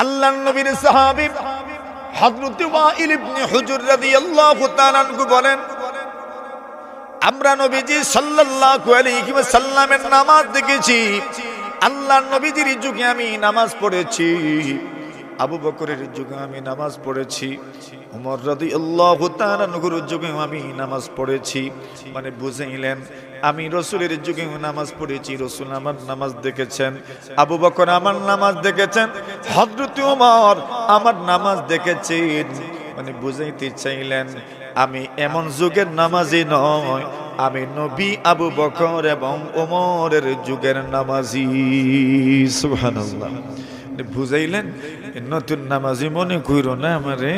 আল্লাহর নবীর সাহাবী হযরত ওয়াইল ইবনে হুজর রাদিয়াল্লাহু তাআলা আনহু বলেন, আমরা নবীজি সাল্লাল্লাহু আলাইহি ওয়াসাল্লামের নামাজ দেখেছি। আল্লাহর নবীজির যুগে আমি নামাজ পড়েছি, আবু বকরের যুগে আমি নামাজ পড়েছি, ওমর রাদিয়াল্লাহু তাআলা আনহুর যুগে আমি নামাজ পড়েছি। মানে বুঝাইলেন, আমি রাসূলের যুগে নামাজ পড়েছি, রাসূল আমার নামাজ দেখেছেন, আবু বকর আমার নামাজ দেখেছেন, হযরত ওমর আমার নামাজ দেখেছেন। মানে বুঝাইতে চাইলেন আমি এমন যুগের নামাজি নয়, আমি নবী আবু বকর এবং ওমরের যুগের নামাজি। সুবহানাল্লাহ। বুঝাইলেন নতুন নামাজি মনে কইরো না আমারে,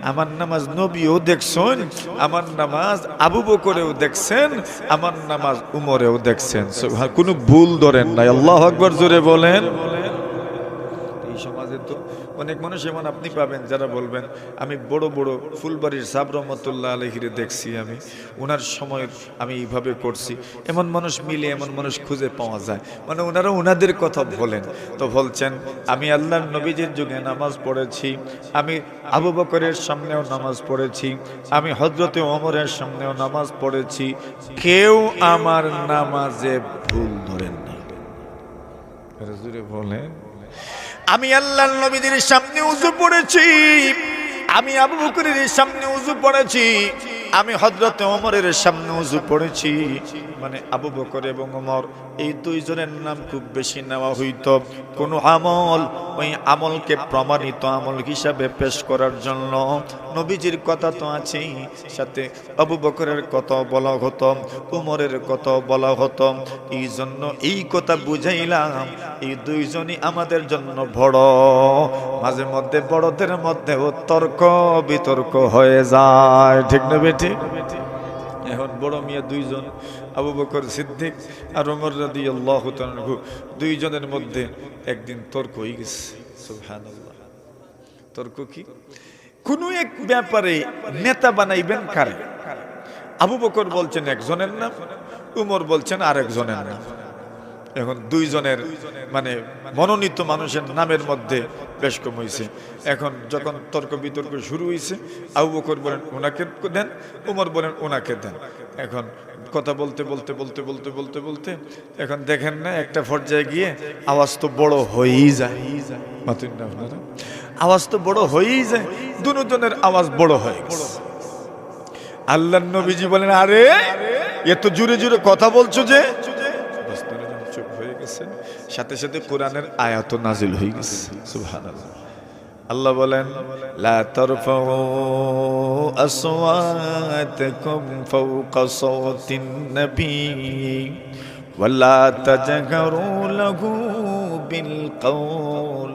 আমার নামাজ নবীও দেখছেন, আমার নামাজ আবু বকরেও দেখছেন, আমার নামাজ উমরেও দেখছেন। কোনো ভুল ধরেন নাই। আল্লাহু আকবার জোরে বলেন। এই সমাজে তো অনেক মানুষ এমন আপনি পাবেন যারা বলবেন আমি বড় বড় ফুলবাড়ির সাহেব রহমতুল্লাহ আলাইহিরে দেখছি, আমি ওনার সময় আমি এইভাবে করছি। এমন মানুষ মিলে এমন মানুষ খুঁজে পাওয়া যায়, মানে ওনারা ওনাদের কথা বলেন। তো বলছেন আমি আল্লাহর নবীজির যুগে নামাজ পড়েছি, আমি আবু বকরের সামনেও নামাজ পড়েছি, আমি হযরতে ওমরের সামনেও নামাজ পড়েছি, কেউ আমার নামাজে ভুল ধরেন না। রাসূলে বলেন আমি আল্লাহর নবীদের সামনে উযু পড়েছি, আমি আবু বকরের সামনে উযু পড়েছি, আমি হযরত ওমরের সামনে উযু পড়েছি। মানে আবু বকর এবং ওমর এই দুইজনের নাম খুব বেশি নেওয়া হইতো কোন আমল ওই আমলকে প্রমাণিত আমল হিসাবে পেশ করার জন্য। নবীজির কথা তো আছেই, সাথে আবু বকরের কথা বলা হতো, ওমরের কথা বলা হতো। এই জন্য এই কথা বুঝাইলাম এই দুইজনই আমাদের জন্য বড়। মাঝে মধ্যে বড়দের মধ্যেও তর্ক বিতর্ক হয়ে যায়, ঠিক না বেটি? এখন বড় মিয়া দুইজন, আবু বকর সিদ্দিক আর ওমর রাদিয়াল্লাহু তাআলা আনহু, দুইজনের মধ্যে একদিন তর্ক হয়ে গেছে। সুবহানাল্লাহ। তর্ক কি? কোন এক ব্যাপারে নেতা বানাইবেন কারে? আবু বকর বলছেন একজনের নাম, ওমর বলছেন আরেকজনের নাম। এখন দুইজনের মানে মনোনীত মানুষের নামের মধ্যে বেশ কম হয়েছে। এখন যখন তর্ক বিতর্ক শুরু হয়েছে, আবু বকর বলেন ওনাকে দেন, ওমর বলেন ওনাকে দেন। এখন কথা বলতে বলতে বলতে বলতে বলতে বলতে এখন দেখেন না একটা পর্যায়ে গিয়ে আওয়াজ তো বড় হয়েই যায়, আওয়াজ তো বড় হয়েই যায়, দুজনের আওয়াজ বড় হয়ে গেছে। আল্লাহর নবীজি বলেন আরে এত জোরে জোরে কথা বলছো যে? চুপ হয়ে গেছে। সাথে সাথে কোরআনের আয়াত নাজিল হয়ে গেছে। সুবহানাল্লাহ। আল্লাহ বলেন লা তারফাউ আসওয়াতাকুম ফাওকা সাওতিন নবী ওয়ালা তাজহারু লাহু বিল কওল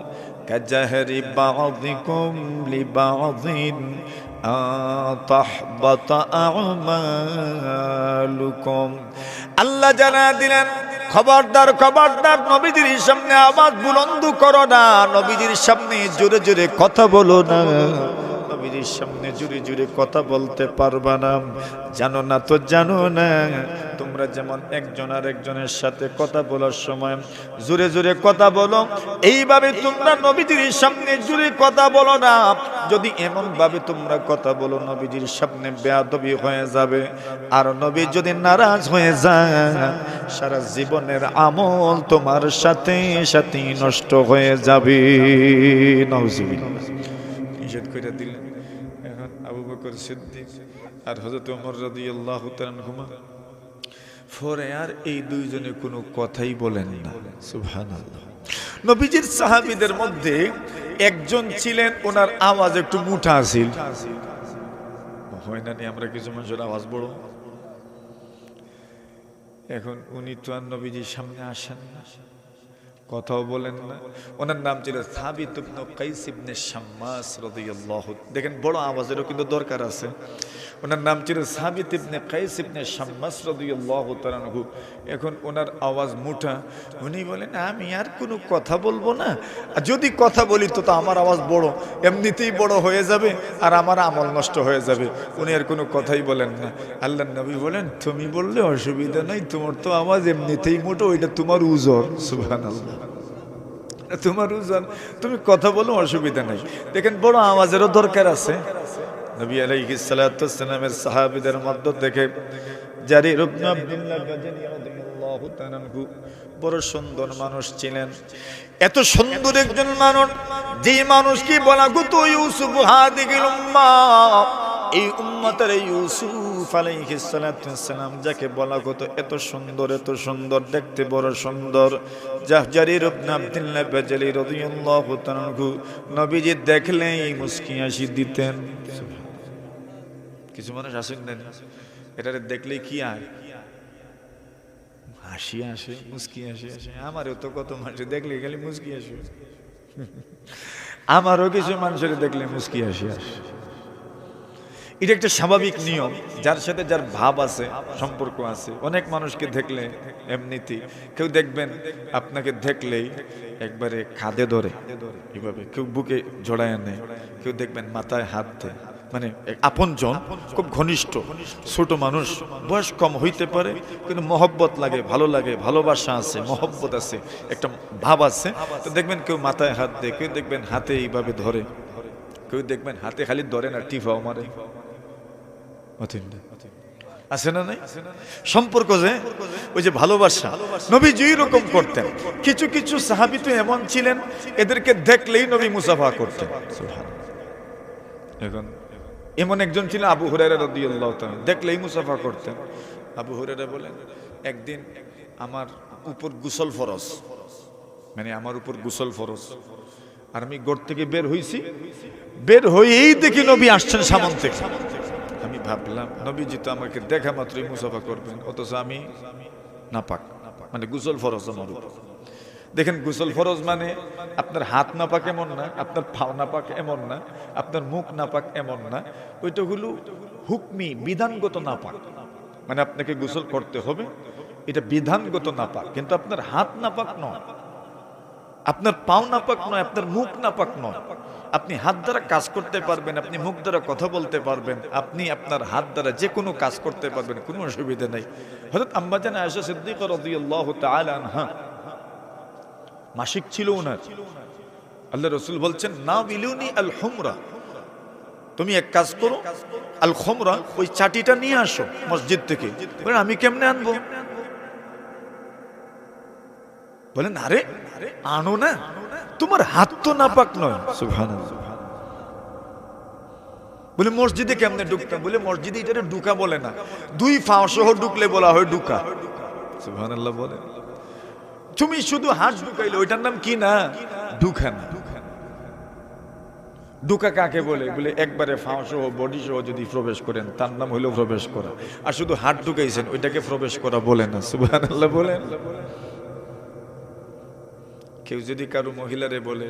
কাজহরি বাযিকুম লিবাযিন তাহবাতা আমালুকুম। আল্লাহ জানা দিলেন খবরদার খবরদার নবীজির সামনে আওয়াজ বুলন্দ করো না, নবীজির সামনে জোরে জোরে কথা বলো না, নবীজির সামনে জোরে জোরে কথা বলতে পারবা না। জানো না তো জানো না, তোমরা যেমন একজন আর একজনের সাথে কথা বলার সময় জোরে জোরে কথা বলো, এইভাবে তোমরা নবীজির সামনে জোরে কথা বলো না। যদি এমন ভাবে তোমরা কথা বলো নবীজির সামনে বেয়াদবি হয়ে যাবে, আর নবী যদি নারাজ হয়ে যায় সারা জীবনের আমল তোমার সাথে সাথে নষ্ট হয়ে যাবে। নাউজুবিল্লাহ। নিষেধ করে দিলেন। এখন আবু বকর সিদ্দিক আর হযরত ওমর রাদিয়াল্লাহু তাআলা আনহুমা পরে আর এই দুইজনে কোনো কথাই বলেন না। সুবহানাল্লাহ। নবীজির সাহাবীদের মধ্যে একজন ছিলেন, ওনার আওয়াজ একটু মুঠা ছিল। হয় না নি আমরা কিছু মানুষের আওয়াজ বড়। এখন উনি তো আর নবীজির সামনে আসেন না, কথাও বলেন না। ওনার নাম ছিল সাবিত ইবনে কাইস ইবনে শাম্মাস রাদিয়াল্লাহু। দেখেন বড় আওয়াজেরও কিন্তু দরকার আছে। ওনার নাম ছিল সাবিত ইবনে কাইস ইবনে শাম্মাস রাদিয়াল্লাহু তাআলা আনহু। এখন ওনার আওয়াজ মুঠা, উনি বলেন আমি আর কোনো কথা বলবো না, যদি কথা বলি তো আমার আওয়াজ বড়, এমনিতেই বড় হয়ে যাবে আর আমার আমল নষ্ট হয়ে যাবে। উনি আর কোনো কথাই বলেন না। আল্লাহর নবী বলেন তুমি বললে অসুবিধা নাই, তোমার তো আওয়াজ এমনিতেই মোটো, ওইটা তোমার উজর। সুবহানাল্লাহ। তোমার ওজন, তুমি কথা বলো, অসুবিধা নাই। দেখেন বড় আওয়াজেরও দরকার আছে। নবী আলাইহিস সালাতু ওয়াস সালামের সাহাবীদের মধ্য থেকে জারির ইবনে আব্দুল্লাহ বাজানী রাদিয়াল্লাহু তাআলা আনহু বড় সুন্দর মানুষ ছিলেন। এত সুন্দর একজন মানুষ, যে মানুষকে বলা গত ইউসুফ হাদিহিল উম্মাহ, এই উম্মতের ইউসুফ আলাইহিস সালাতু ওয়াস সালাম যাকে বলা গত, এত সুন্দর দেখতে, বড় সুন্দর। জারির ইবনে আব্দুল্লাহ বাজালী রাদিয়াল্লাহু তাআলা আনহু নবীজি দেখলেই মুস্কি হাসি দিতেন। কিছু মানুষ আসেন না, এটা দেখলেই কি আর হাসি আসে, মুস্কি হাসি আসে। আমারও তো কত মানুষ দেখলে খালি মুস্কি আসে, আমারও কিছু মানুষের দেখলে মুস্কি হাসি আসে। এটা একটা স্বাভাবিক নিয়ম, যার সাথে যার ভাব আছে, সম্পর্ক আছে। অনেক মানুষকে দেখলে এমনিতেই, কেউ দেখবেন আপনাকে দেখলেই একবারে খাদে ধরে এইভাবে, কেউ বুকে জড়ায় নেয়, কেউ দেখবেন মাথায় হাত দেয়, মানে আপনজন, খুব ঘনিষ্ঠ। ছোট মানুষ, বয়স কম হইতে পারে, কিন্তু মহব্বত লাগে, ভালো লাগে, ভালোবাসা আছে, মহব্বত আছে, একটা ভাব আছে। তো দেখবেন কেউ মাথায় হাত দেয়, কেউ দেখবেন হাতে এইভাবে ধরে, কেউ দেখবেন হাতে খালি ধরে না, টিফাও মারে। আছে না নাই সম্পর্ক, যে ওই যে ভালোবাসা, নবীজি এরকম করতেন। কিছু কিছু সাহাবী তো এমন ছিলেন, এদেরকে দেখলেই নবী মুসাফা করতেন। এখন এমন একজন ছিলেন আবু হুরায়রা রাদিয়াল্লাহু তাআলা, দেখলেই মুসাফা করতেন। আবু হুরায়রা বলেন, একদিন আমার উপর গোসল ফরজ, মানে আমার উপর গোসল ফরজ, আর আমি ঘর থেকে বের হইছি, বের হয়েই দেখি নবী আসছেন সামন থেকে। আমি ভাবলাম নবীজি তো আমাকে দেখা মাত্রই মুসাফা করবেন, অথচ আমি নাপাক, মানে গোসল ফরজ আমার উপর। দেখেন গোসল ফরজ মানে আপনার হাত নাপাক এমন না, আপনার পাও নাপাক এমন না, আপনার মুখ নাপাক এমন না, ওইটা হলো হুকমি, বিধানগত নাপাক। মানে আপনাকে গোসল করতে হবে, এটা বিধানগত নাপাক, কিন্তু আপনার হাত নাপাক নয়, আপনার পাও নাপাক নয়, আপনার মুখ নাপাক নয়। আপনি হাত দ্বারা কাজ করতে পারবেন, আপনি মুখ দ্বারা কথা বলতে পারবেন, আপনি আপনার হাত দ্বারা যে কোনো কাজ করতে পারবেন, কোনো অসুবিধা নেই। হযরত আম্মা জান আয়েশা সিদ্দিকা রাদিয়াল্লাহু তাআলা আনহা মাসিক ছিল ওনার। আল্লাহ রাসূল বলছেন, না বিলুনি আল হুমরা, তুমি এক কাজ করো, আল খুমরা, ওই চাটিটা নিয়ে আসো মসজিদ থেকে। বলেন আমি কেমনে আনবো? বলেন আরে আনো না, তোমার হাত তো নাপাক নয়। সুবহানাল্লাহ। বলে মসজিদে কেমনে ঢুকতাম? বলে মসজিদে এটা ঢুকা বলে না, দুই পা সহ ঢুকলে বলা হয় ঢুকা। সুবহানাল্লাহ। বলে তুমি শুধু হাত ঢুকাইলে ওইটার নাম কি না? ঢুকা না। ঢুকা কাকে বলে? বলে একবারে ফাঁ সহ বডি সহ যদি প্রবেশ করেন তার নাম হইলো প্রবেশ করা, আর শুধু হাত ঢুকাইছেন ওইটাকে প্রবেশ করা বলে না। সুবহানাল্লাহ। বলেন কেউ যদি কারো মহিলারে বলে,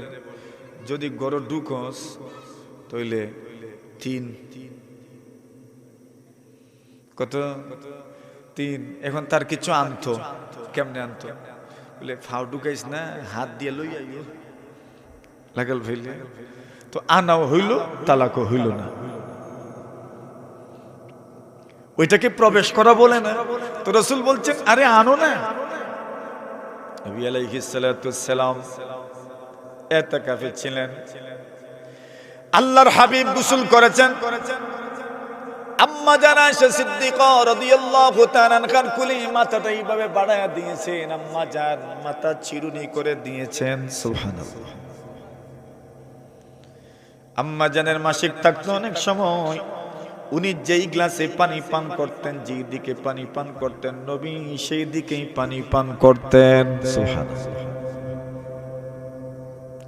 যদি গড় ঢুকস তইলে 3, কত 3। এখন তার কিছু আনতো, কেমনে আনতো? বলে ফাও ঢুকাইস না, হাত দিয়ে লই আইও, লাগাল ফেলে তো আনাও হইল, তালাকও হইল না। ওইটাকে প্রবেশ করা বলে না। তো রাসূল বলছেন আরে আনো না। নবী আলাইহিস সালাতু ওয়াস সালাম ইতিকাফে ছিলেন, আল্লাহর হাবিব গোসল করেছেন। আম্মা জান আয়েশা সিদ্দিকা রাদিয়াল্লাহু তাআলা আনহার কোলে মাথাটা এইভাবে বাড়ায়া দিয়েছেন, আম্মা জান মাথা চিরুনি করে দিয়েছেন। সুবহানাল্লাহ। আম্মা জানের মাসিক থাকতো, অনেক সময় উনি যেই গ্লাসে পানি পান করতেন, যেই দিকে পানি পান করতেন, নবী সেই দিকেই পানি পান করতেন। সুবহানাল্লাহ।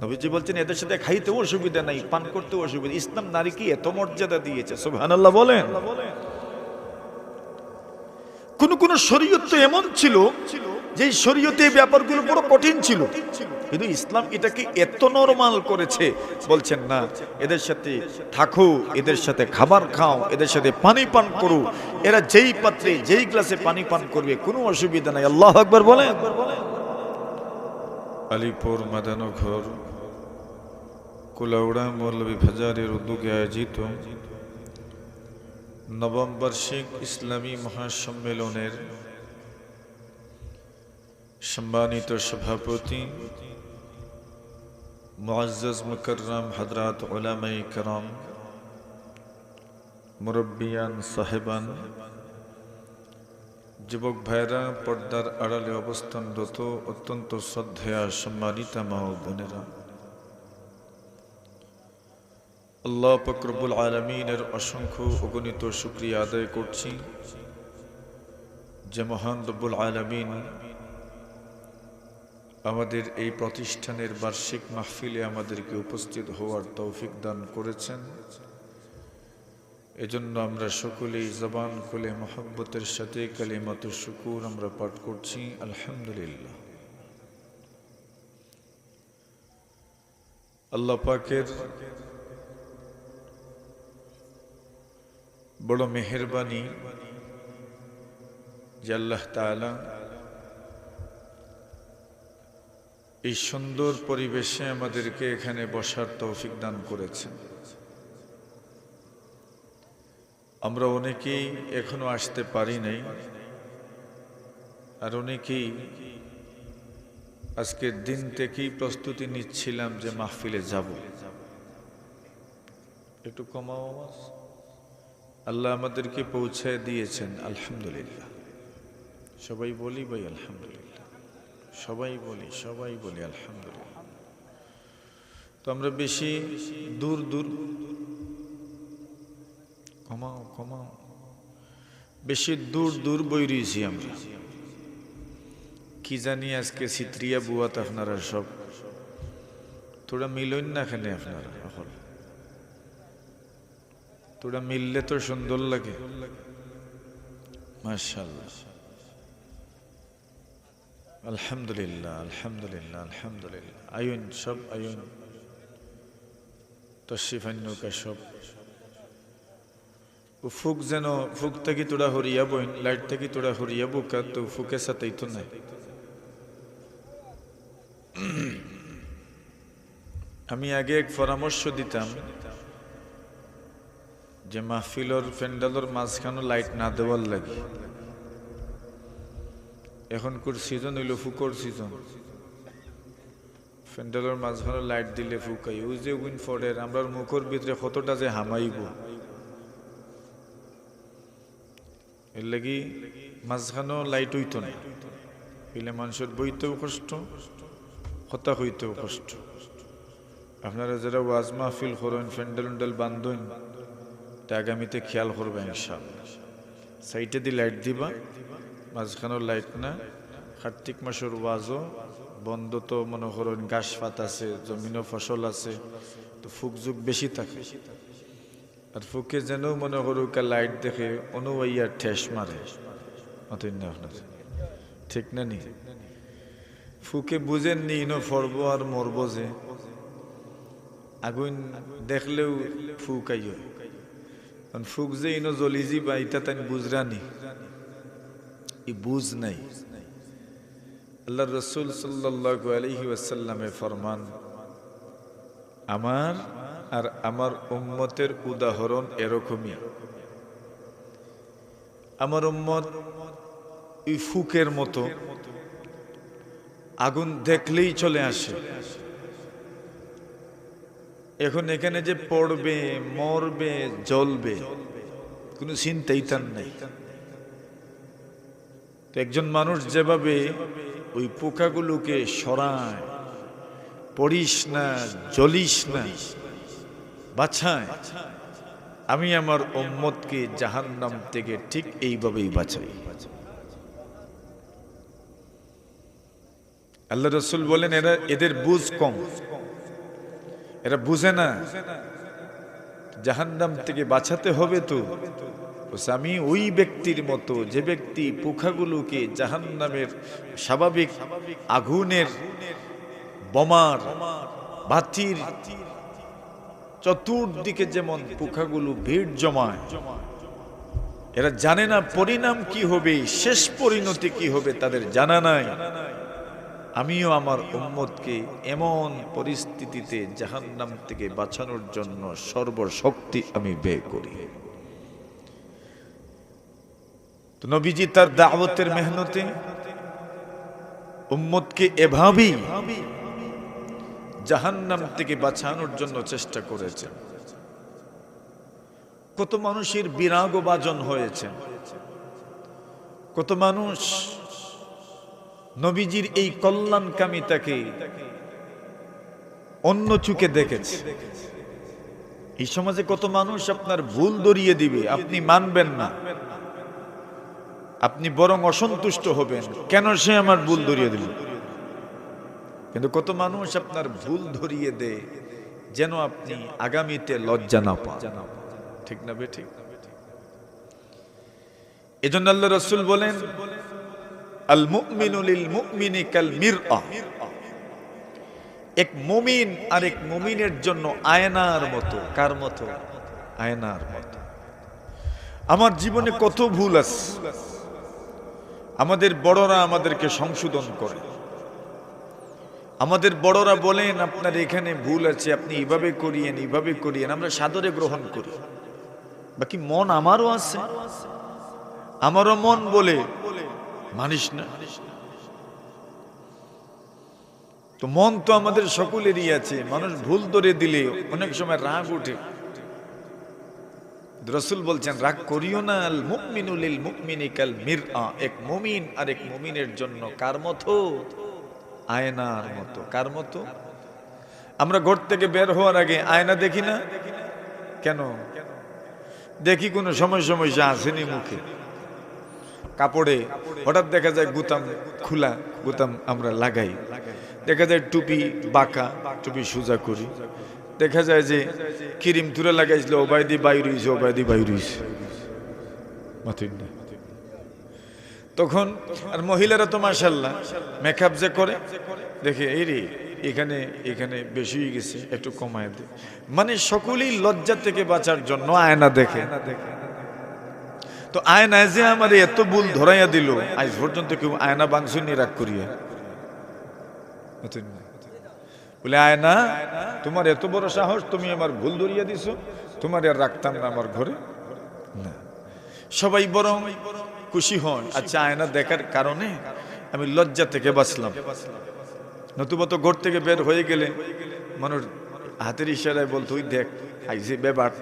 নবীজি বলছেন এদের সাথে খাইতে অসুবিধা নাই, পান করতে অসুবিধা। ইসলাম নারীকে এত মর্যাদা দিয়েছে। সুবহানাল্লাহ। বলেন কোন কোন শরীয়ত তো এমন ছিল যে শরীয়তে এই ব্যাপারগুলো বড় কঠিন ছিল, কিন্তু ইসলাম এটাকে এত নরমাল করেছে। বলছেন না এদের সাথে থাকো, এদের সাথে খাবার খাও, এদের সাথে পানি পান করো, এরা যেই পাত্রে যেই গ্লাসে পানি পান করবে কোনো অসুবিধা নাই। আল্লাহু আকবার। বলেন আলিপুর মাদানঘর কুলাউড়া মৌলভী বাজারের উদ্যোগে আয়োজিত নবম বার্ষিক ইসলামী মহাসম্মেলনের সম্মানিত সভাপতি मुअज़्ज़ज़ मुकर्रम हज़रात उलमाए किराम, मुरब्बियान साहिबान, যুবক ভাইরা, পর্দার আড়ালে অবস্থানরত অত্যন্ত শ্রদ্ধেয়া সম্মানিতা মা ও বোনেরা, আল্লাহ পাক রব্বুল আলামিনের অসংখ্য অগণিত শুকরিয়া আদায় করছি যে মহান রব্বুল আলামিন আমাদের এই প্রতিষ্ঠানের বার্ষিক মাহফিলে আমাদেরকে উপস্থিত হওয়ার তৌফিক দান করেছেন। এজন্য আমরা সকলেই জবান খুলে মহব্বতের সাথে কালিমাতুশ শুকুর আমরা পাঠ করছি, আলহামদুলিল্লাহ। আল্লাহ পাকের বড় মেহেরবানি যে আল্লাহ তাআলা এই সুন্দর পরিবেশে আমাদেরকে এখানে বসার তৌফিক দান করেছেন। আমরা অনেকেই এখনো আসতে পারি নাই, আর অনেকেই আজকের দিন থেকেই প্রস্তুতি নিচ্ছিলাম যে মাহফিলে যাব। একটু কমাও আওয়াজ। আল্লাহ আমাদেরকে পৌঁছায় দিয়েছেন, আলহামদুলিল্লাহ। সবাই বলি ভাই আলহামদুলিল্লাহ, সবাই বলি আলহামদুলিল্লাহ। তো আমরা বেশি দূর কমাও বেশি দূর বইরিয়েছি আমরা। কি জানি আজকে চিত্রিয়া বুয়াত আপনারা সব তোরা মিলন না এখানে, আপনারা এখন তোরা মিললে তো সুন্দর লাগে, মাশাআল্লাহ। আলহামদুলিল্লাহ আলহামদুলিল্লাহ আলহামদুলিল্লাহ। আয়ুন সব আয়ুন তশরিফান্নুকা সব ফুক যেন ফুক থেকে তোরা হরিয়া বইন, লাইট থেকে তোরা হরিয়া বুকা, তো ফুকের সাথেই তো নাই। আমি আগে এক পরামর্শ দিতাম যে মাহফিলর প্যান্ডেলর মাঝখানো লাইট না দেওয়ার লাগে। এখনকার সিজন হইল ফুকর সিজন, প্যান্ডেলর মাঝখানো লাইট দিলে ফুকাই ওই যে উইন ফোর্ডের আমরা মুখর ভিতরে কতটা যে হামাইব, এর লাগি মাঝখানো লাইট হইতো না। পেলে মানুষের বইতেও কষ্ট, হতা হইতেও কষ্ট। আপনারা যারা ওয়াজ মাহফিল করেন, প্যান্ডেল বান্ধন, তা আগামীতে খেয়াল করবেন ইনশাআল্লাহ। সাইটে দিয়ে লাইট দিবা, মাঝখানোর লাইট না। কার্তিক মাসের ওয়াজও বন্ধ, তো মনে করেন ঘাস পাত আছে, জমিনও ফসল আছে, তো ফুক যুগ বেশি থাকে। আর ফুকে যেন মনে করুকা লাইট দেখে অনুয়াইয়ার ঠেস মারে, অতই না আপনার ঠিক না নি? ফুকে বুঝেননি ইনো ফরব আর মরব, যে আগুন দেখলেও ফুক আইয়, ফুক যে ইনো জ্বলিজি বা ইটা তাই বুঝরানি, ই বুঝ নাই। আল্লাহ রসুল সাল্লাল্লাহু আলাইহি ওয়াসাল্লামে ফরমান, আমার আর আমার উম্মতের উদাহরণ এরকমই। আমার উম্মত এই ফুকের মতো, আগুন দেখলেই চলে আসে। এখন এখানে যে পড়বে, মরবে, জ্বলবে, কোনো চিন্তাই তার নাই। একজন মানুষ যেভাবে ওই পোকাগুলোকে সরায়, পড়িস না, জ্বলিস না, বাঁচায়, আমি আমার উম্মতকে জাহান্নাম থেকে ঠিক এইভাবেই বাঁচাই। আল্লাহ রাসূল বলেন, এদের বুঝ কম, এরা বুঝে না জাহান্নাম থেকে বাঁচাতে হবে। তো আমি ওই ব্যক্তির মতো যে ব্যক্তি পোকাগুলোকে জাহান্নামের স্বাভাবিক আগুনের বোমার বাতির চতুর্দিকে যেমন পোকাগুলো ভিড় জমায়, এরা জানে না পরিণাম কি হবে, শেষ পরিণতি কি হবে তাদের জানা নাই। আমিও আমার উম্মতকে এমন পরিস্থিতিতে জাহান্নাম থেকে বাঁচানোর জন্য সর্বশক্তি আমি ব্যয় করি। তো নবীজি তার দাওয়াতের মেহনতে উম্মতকে এভাবেই জাহান্নাম থেকে বাঁচানোর জন্য চেষ্টা করেছেন। কত মানুষের বিরাগ ভাজন হয়েছে, কত মানুষ নবীজির এই কল্যাণকামিতাকে অন্য চোখে দেখেছে। এই সমাজে কত মানুষ আপনার ভুল ধরিয়ে দিবে, আপনি মানবেন না, আপনি বরং অসন্তুষ্ট হবেন, কেন সে আমার ভুল ধরিয়ে দিল। কিন্তু কত মানুষ আপনার ভুল ধরিয়ে দেয় যেন আপনি আগামীতে লজ্জা না পান। ঠিক না বেঠিক? এজন্য আল্লাহ রাসূল বলেন, আল মুমিনু লিল মুমিনি কাল মিরআ, এক মুমিন আরেক মুমিনের জন্য আয়নার মতো। কার মতো? আয়নার মতো। আমার জীবনে কত ভুল আছে, আমাদের বড়রা আমাদেরকে সংশোধন করে। আমাদের বড়রা বলেন আপনার এখানে ভুল আছে, আপনি এইভাবে করিয়েন, এইভাবে করিয়েন, আমরা সাদরে গ্রহণ করি। বাকি মন আমারও আছে, আমারও মন বলে মানিস না। তো মন তো আমাদের সকলেরই আছে, মানুষ ভুল ধরে দিলে অনেক সময় রাগ উঠে। রাসূল বলছেন রাগ করিও না, আল মুমিনু লিল মুমিনি কাল মিরআ, এক মুমিন আরেক মুমিনের জন্য কার মতো? আয়নার মতো। কার মতো? আমরা ঘর থেকে বের হওয়ার আগে আয়না দেখি না কেন? দেখি কোনো সমস্যা আসেনি মুখে, কাপড়ে হঠাৎ দেখা যায় গুতাম খোলা, গুতাম আমরা লাগাই। দেখা যায় টুপি বাঁকা, টুপি সোজা করি। দেখা যায় যে ক্রিম তুলে লাগাইছিল, ওবায়দি বাইর হইছে, ওবায়দি বাইর হইছে, মাথুর না। তখন আর মহিলারা তো মাশাআল্লাহ মেকআপ যে করে, দেখে এই রে এখানে এখানে বেশি হয়ে গেছে, একটু কমায় দে। মানে সকলেই লজ্জা থেকে বাঁচার জন্য আয়না দেখে। তো আয়নায় যে আমার এত ভুল ধরাইয়া দিল, আজ পর্যন্ত কেউ আয়না বাংশুনি রাগ করিয়া বলে, আয়না তোমার এত বড় সাহস, তুমি আমার ভুল ধরিয়া দিছো, তোমার আর রাখতাম না আমার ঘরে না। সবাই বরং খুশি হন, আচ্ছা আয়না দেখার কারণে আমি লজ্জা থেকে বাঁচলাম। নতুবা তো ঘর থেকে বের হয়ে গেলে মানুষ হাতের ইশারায় বলতো, ওই দেখ আইছে বেবাট।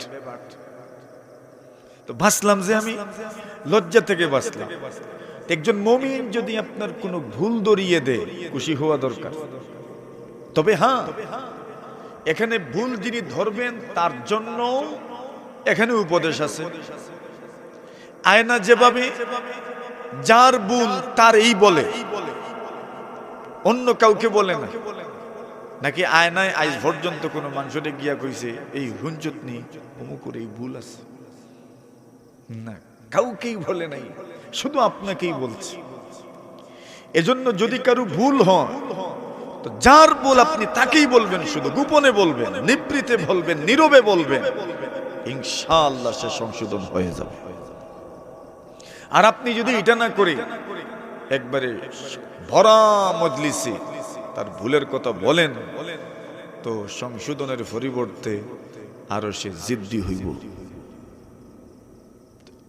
তো বাঁচলাম যে আমি লজ্জা থেকে বাঁচলাম। একজন মুমিন যদি আপনার কোনো ভুল ধরিয়ে দেয়, খুশি হওয়া দরকার। তবে হ্যাঁ, এখানে ভুল যিনি ধরবেন তার জন্য এখানে উপদেশ আছে। আয়না যেভাবে যার ভুল তার এই বলে, অন্য কাউকে বলে না। নাকি আয়নায় আজ পর্যন্ত কোনো মানুষকে গিয়া কইছে এই হুঞ্চুতনি অমুকের এই ভুল আছে? না, কাউকেই বলে নাই, শুধু আপনাকেই বলছে। এজন্য যদি কারো ভুল হয় তো যার ভুল আপনি তাকেই বলবেন, শুধু গোপনে বলবেন, নিবৃতে বলবেন, নীরবে বলবেন, ইনশাআল্লাহ সে সংশোধন হয়ে যাবে। আর আপনি যদি এটা না করে একবারে ভরা মজলিসে তার ভুলের কথা বলেন, তো সংশোধনের পরিবর্তে আরো সে জিদ্দি হইব।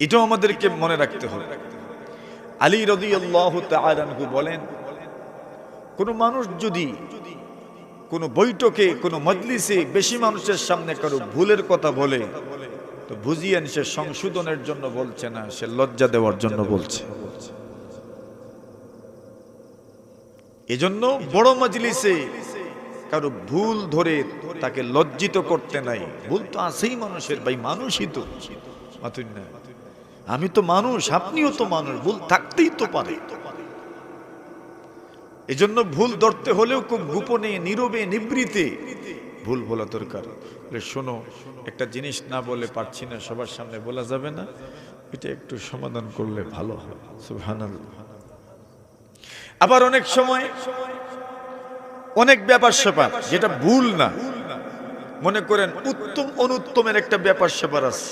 এটাও আমাদেরকে মনে রাখতে হবে। আলী রাদিয়াল্লাহু তাআলা আনহু বলেন, কোন মানুষ যদি কোন বৈঠকে, কোন মজলিসে বেশি মানুষের সামনে কারো ভুলের কথা বলে, তো বুঝিয়েন সে সংশোধনের জন্য বলছে না, সে লজ্জা দেওয়ার জন্য বলছে। এজন্য বড় মজলিসে কারো ভুল ধরে তাকে লজ্জিত করতে নাই। ভুল তো আছেই মানুষের, ভাই মানুষই তো, মাতুন না, আমি তো মানুষ, আপনিও তো মানুষ, ভুল থাকতেই তো পারে। এজন্য ভুল ধরতে হলেও খুব গোপনে, নীরবে, নিবৃতে ভুল বলা দরকার। শোনো, একটা জিনিস না বলে পারছি না, সবার সামনে বলা যাবে না, এটা একটু সমাধান করলে ভালো হয়। সুবহানাল্লাহ। আবার অনেক সময় অনেক ব্যাপার স্যাপার যেটা ভুল না, মনে করেন উত্তম অনুত্তমের একটা ব্যাপার স্যাপার আছে,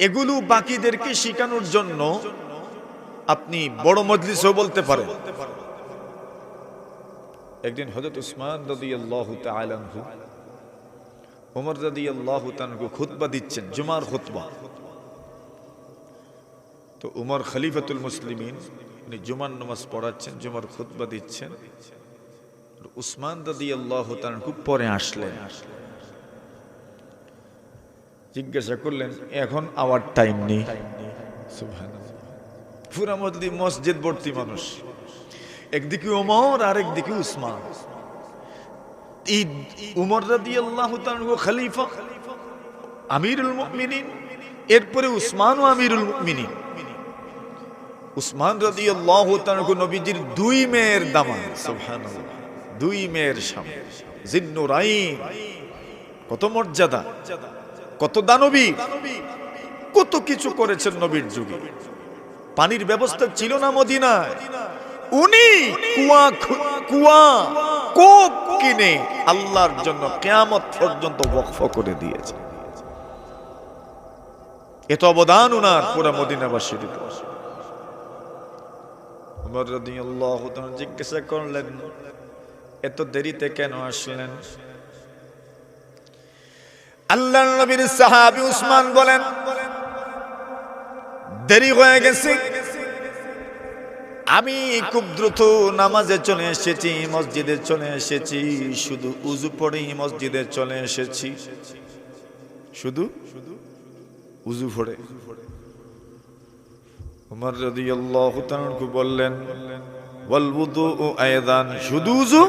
এগুলো বাকিদেরকে শেখানোর জন্য আপনি বড় মজলিসেও বলতে পারেন। একদিন হযরত উসমান রাদিয়াল্লাহু তাআলা আনহু, ওমর রাদিয়াল্লাহু তাআলা আনহু খুতবা দিচ্ছেন, জুমার খুতবা। তো উমর খলিফাতুল মুসলিমিন, উনি জুমার নামাজ পড়াচ্ছেন, জুমার খুতবা দিচ্ছেন। উসমান রাদিয়াল্লাহু তাআলা খুব পরে আসলেন, জিজ্ঞাসা করলেন এখন আওয়ার টাইম নেই। সুবহানাল্লাহ, পুরা মসজিদ ভর্তি মানুষ, একদিকে ওমর আর একদিকে উসমান। উমর রাদিয়াল্লাহু তাআলা খলিফা, আমিরুল মুমিনিন, এরপরে উসমানও আমিরুল মুমিনিন। উসমান রাদিয়াল্লাহু তাআলা নবীজির দুই মেয়ের দামান, সুবহানাল্লাহ, দুই মেয়ের স্বামী, জিন্নুরাইন। কত মর্যাদা, কত দানবী, কত কিছু করেছেন নবীর যুগে। পানির ব্যবস্থা ছিল না মদিনায়, উনি কুয়া কূপ কিনে আল্লাহর জন্য কিয়ামত পর্যন্ত ওয়াকফ করে দিয়েছেন। এত অবদান উনার পুরা মদিনাবাসীর। ওমর রাদিয়াল্লাহু তাআলা জিজ্ঞাসা করলেন এত দেরিতে কেন আসলেন? আল্লাহর নবীর সাহাবী উসমান বলেন দেরি হয়ে গেছে, আমি খুব দ্রুত নামাজে চলে এসেছি, মসজিদে চলে এসেছি, শুধু উযু পড়েই মসজিদে চলে এসেছি, শুধু উযু পড়ে। ওমর রাদিয়াল্লাহু তাআলা বললেন ওয়াল wudu'u আয়দান, শুধু উযু?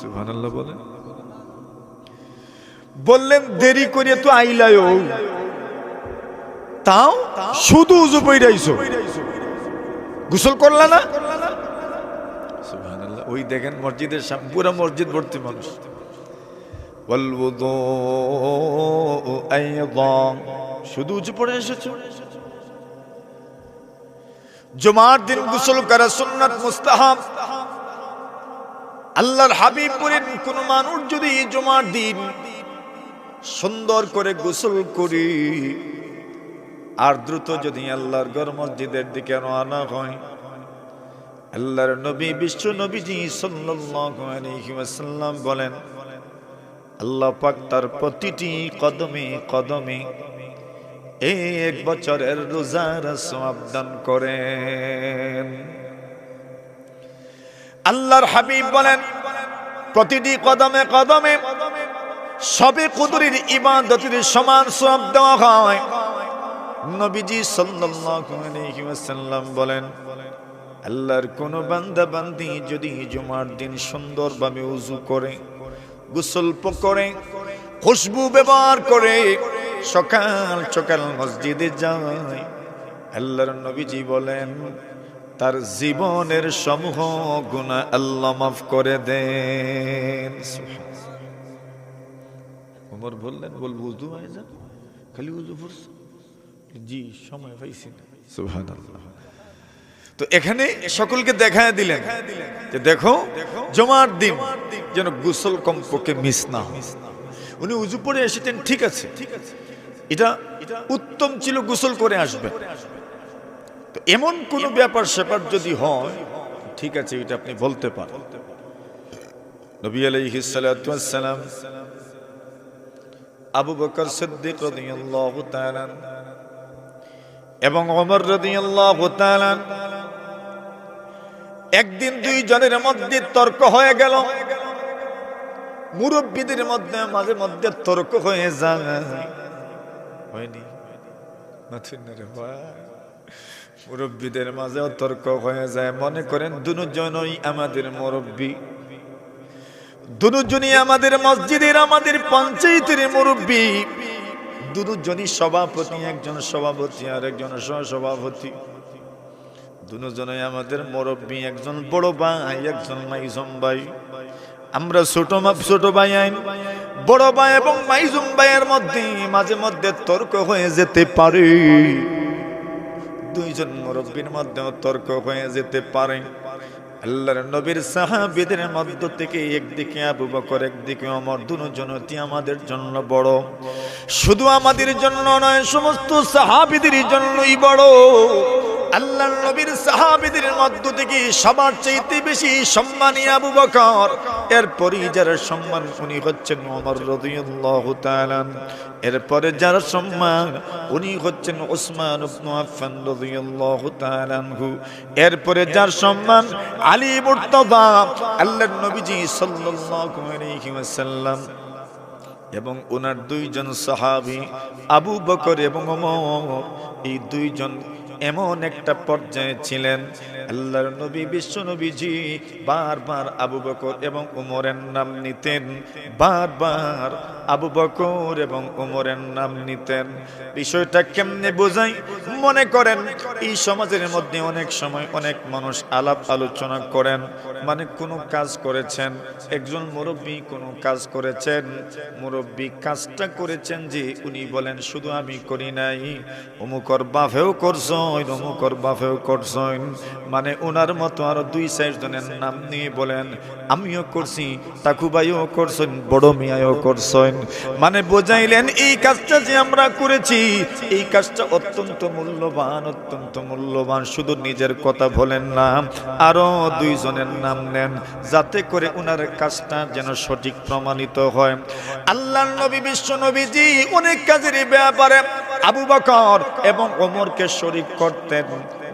সুবহানাল্লাহ বলেন। বললেন দেরি করে তো আইলায়ও, তাও শুধু উযু পড়াইছো, গোসল করলা না? সুবহানাল্লাহ। ওই দেখেন মসজিদের সামনে পুরো মসজিদ ভর্তি মানুষ। ওয়াল wudu'u আয়দান, শুধু উযু পড়ে এসেছো। জুমার দিন গোসল করা সুন্নাত মুস্তাহাব। আল্লাহর হাবিব বলেন কোন মানুষ যদি জুমার দিন সুন্দর করে গোসল করি আর দ্রুত যদি আল্লাহর ঘর মসজিদের দিকে রওনা হয়, আল্লাহর নবী বিশ্ব নবীজি সাল্লাল্লাহু আলাইহি ওয়াসাল্লাম বলেন আল্লাহ পাক তার প্রতিটি কদমে কদমে 1 বছরের রোজার সওয়াব দান করেন। আল্লাহর হাবিব বলেন প্রতিটি কদমে কদমে সবে কুদরির ইবাদতের সমান সওয়াব দেওয়া হয়। নবীজি সাল্লাল্লাহু আলাইহি ওয়াসাল্লাম বলেন আল্লাহর কোন বান্দা বান্দি যদি জুমার দিন সুন্দরভাবে ওযু করে, গোসল করে, খুশবু ব্যবহার করে সকাল সকাল মসজিদে যায়, আল্লাহর নবীজি বলেন তার জীবনের সমূহ গুনাহ আল্লাহ মাফ করে দেন। ওমর বললেন বলবো উযু হয় না, খালি উযু পড়ছ? জি, সময় পাইছি না। সুবহানাল্লাহ। তো এখানে সকলকে দেখায় দিলেন যে দেখো জুমার দিন যেন গোসল কমপক্ষে মিস না হয়। উনি উযু পড়ে এসেছেন, ঠিক আছে, এটা উত্তম ছিল গোসল করে আসবেন। তো এমন কোন ব্যাপার স্যাপার যদি হয় ঠিক আছে, এটা আপনি বলতে পারেন। নবী আলাইহিস সালাতু ওয়াস সালাম আবু বকর সিদ্দিক রাদিয়াল্লাহু তাআলা এবং ওমর রাদিয়াল্লাহু তাআলা একদিন দুইজনের মধ্যে তর্ক হয়ে গেল। মুরব্বিদের মধ্যে মাঝে মধ্যে তর্ক হয়ে যায়, হয়নি? মুরব্বিদের মাঝেও তর্ক হয়ে যায়। মনে করেন দুজনই আমাদের মুরব্বি, দুজনই আমাদের মসজিদের আমাদের পঞ্চায়েতের মুরব্বি, দুজনই সভাপতি, একজন সভাপতি আর একজন সহসভাপতি। দুজনই আমাদের মুরব্বি, একজন বড় ভাই একজন মাইজুম ভাই। আমরা ছোট ভাই আইন বড় ভাই এবং মাইজুম ভাইয়ের মধ্যে মাঝে মধ্যে তর্ক হয়ে যেতে পারে, দুইজন মুরব্বির মধ্যেও তর্ক হয়ে যেতে পারে। আল্লাহর নবীর সাহাবীদের মধ্য থেকে একদিকে আবু বকর একদিকে ওমর, দুজনই আমাদের জন্য বড়। শুধু আমাদের জন্য নয়, সমস্ত সাহাবীদের জন্যই বড়। আল্লাহর নবীর সাহাবীদের মধ্য থেকে সবার চাইতে বেশি সম্মানী আবু বকর, এরপরই যারা সম্মান উনি হচ্ছেন ওমর রাদিয়াল্লাহু তাআলা, এরপরে যারা সম্মান উনি হচ্ছেন উসমান ইবনে আফফান রাদিয়াল্লাহু তাআলা আনহু, এরপরে যার সম্মান আলী মুর্তজা আল্লাহর নবীজি সাল্লাল্লাহু আলাইহি ওয়াসাল্লাম এবং ওনার দুইজন সাহাবী আবু বকর এবং ওমর, এই দুইজন এমন একটা পর্যায়ে ছিলেন আল্লাহর নবী বিশ্ব নবীজি বারবার আবু বকর এবং ওমরের নাম নিতেন, বারবার আবু বকর এবং ওমরের নাম নিতেন। বিষয়টা কেমনে বোঝাই? মনে করেন এই সমাজের মধ্যে অনেক সময় অনেক মানুষ আলাপ আলোচনা করেন, মানে কোনো কাজ করেছেন, একজন মুরব্বী কোনো কাজ করেছেন, মুরব্বী কাজটা করেছেন যে উনি বলেন শুধু আমি করি নাই, অমুকর বাপেও করছেন, অমুকর বাপেও করছেন, মানে ওনার মতো আরো 2-4 জনের নাম নিয়ে বলেন আমিও করছি, তাকুবাইও করছেন, বড় মিয়াও করছেন, মানে বোঝাইলেন এই কাজটা যে আমরা করেছি এই কাজটা অত্যন্ত মূল্যবান, অত্যন্ত মূল্যবান। শুধু নিজের কথা বলেন না, আরো 2 জনের নাম নেন যাতে করে ওনার কাজটা যেন সঠিক প্রমাণিত হয়। আল্লাহর নবী বিশ্ব নবীজি অনেক কাজের ব্যাপারে আবু বকর এবং ওমরকে শরীক করতেন।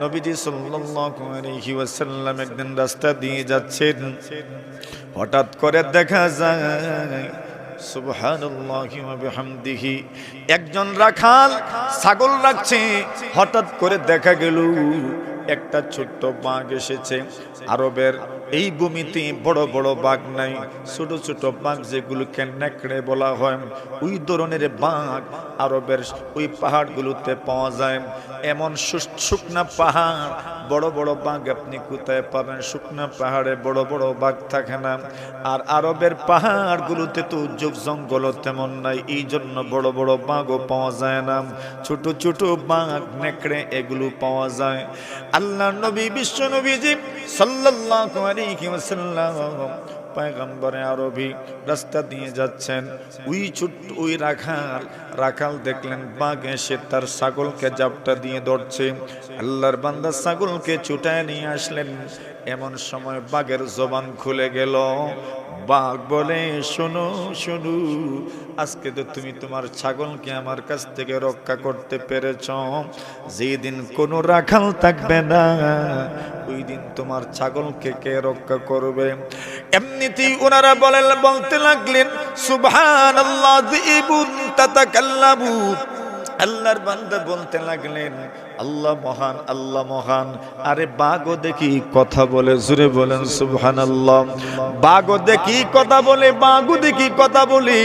নবীজি সাল্লাল্লাহু আলাইহি ওয়াসাল্লাম একদিন রাস্তা দিয়ে যাচ্ছেন, হঠাৎ করে দেখা যায় সুবহানাল্লাহি ওয়া বিহামদিহি একজন রাখাল ছাগল রাখছে, হঠাৎ করে দেখা গেল একটা ছোট্ট বাঘ এসেছে। আরবের এই ভূমিতে বড় বড় বাঘ নাই, ছোট ছোট বাঘ যেগুলোকে নেকড়ে বলা হয়, ওই ধরনের বাঘ আরবের ওই পাহাড়গুলোতে পাওয়া যায়। এমন শুকনা পাহাড়, বড় বড় বাঘ আপনি কোথায় পাবেন? শুকনা পাহাড়ে বড় বড় বাঘ থাকে না। আর আরবের পাহাড়গুলোতে তো জঙ্গল তেমন নাই, এই জন্য বড় বড় বাঘও পাওয়া যায় না, ছোট ছোট বাঘ নেকড়ে এগুলো পাওয়া যায়। আল্লাহর নবী বিশ্ব নবীজি সাল্লাল্লাহু আলাইহি ওয়াসাল্লাম পয়গম্বরে আরবি রাস্তা দিয়ে যাচ্ছেন, ওই রাখাল দেখলেন বাঘ এসে তার ছাগলকে জাপটা দিয়ে ধরছে। আল্লাহর বান্দা ছাগলকে ছুটায় নিয়ে আসলেন। এমন সময় বাঘের জবান খুলে গেল। বাঘ বলে শোনো শোনো, আজকে তো তুমি তোমার ছাগলকে আমার কাছ থেকে রক্ষা করতে পেরেছ, যেদিন কোনো রাখাল থাকবে না ওই দিন তোমার ছাগলকে কে রক্ষা করবে? এমনিতেই ওনারা বলতে লাগলেন সুবহানাল্লাহ যিবুন তাতাকাল্লামু, আল্লাহর বান্দা বলতে লাগলেন আল্লাহ মহান, আল্লাহ মহান। আরে বাঘও দেখি কথা বলে, জোরে বলেন সুবহানাল্লাহ। বাঘও দেখি কথা বলে, বাঘও দেখি কথা বলে।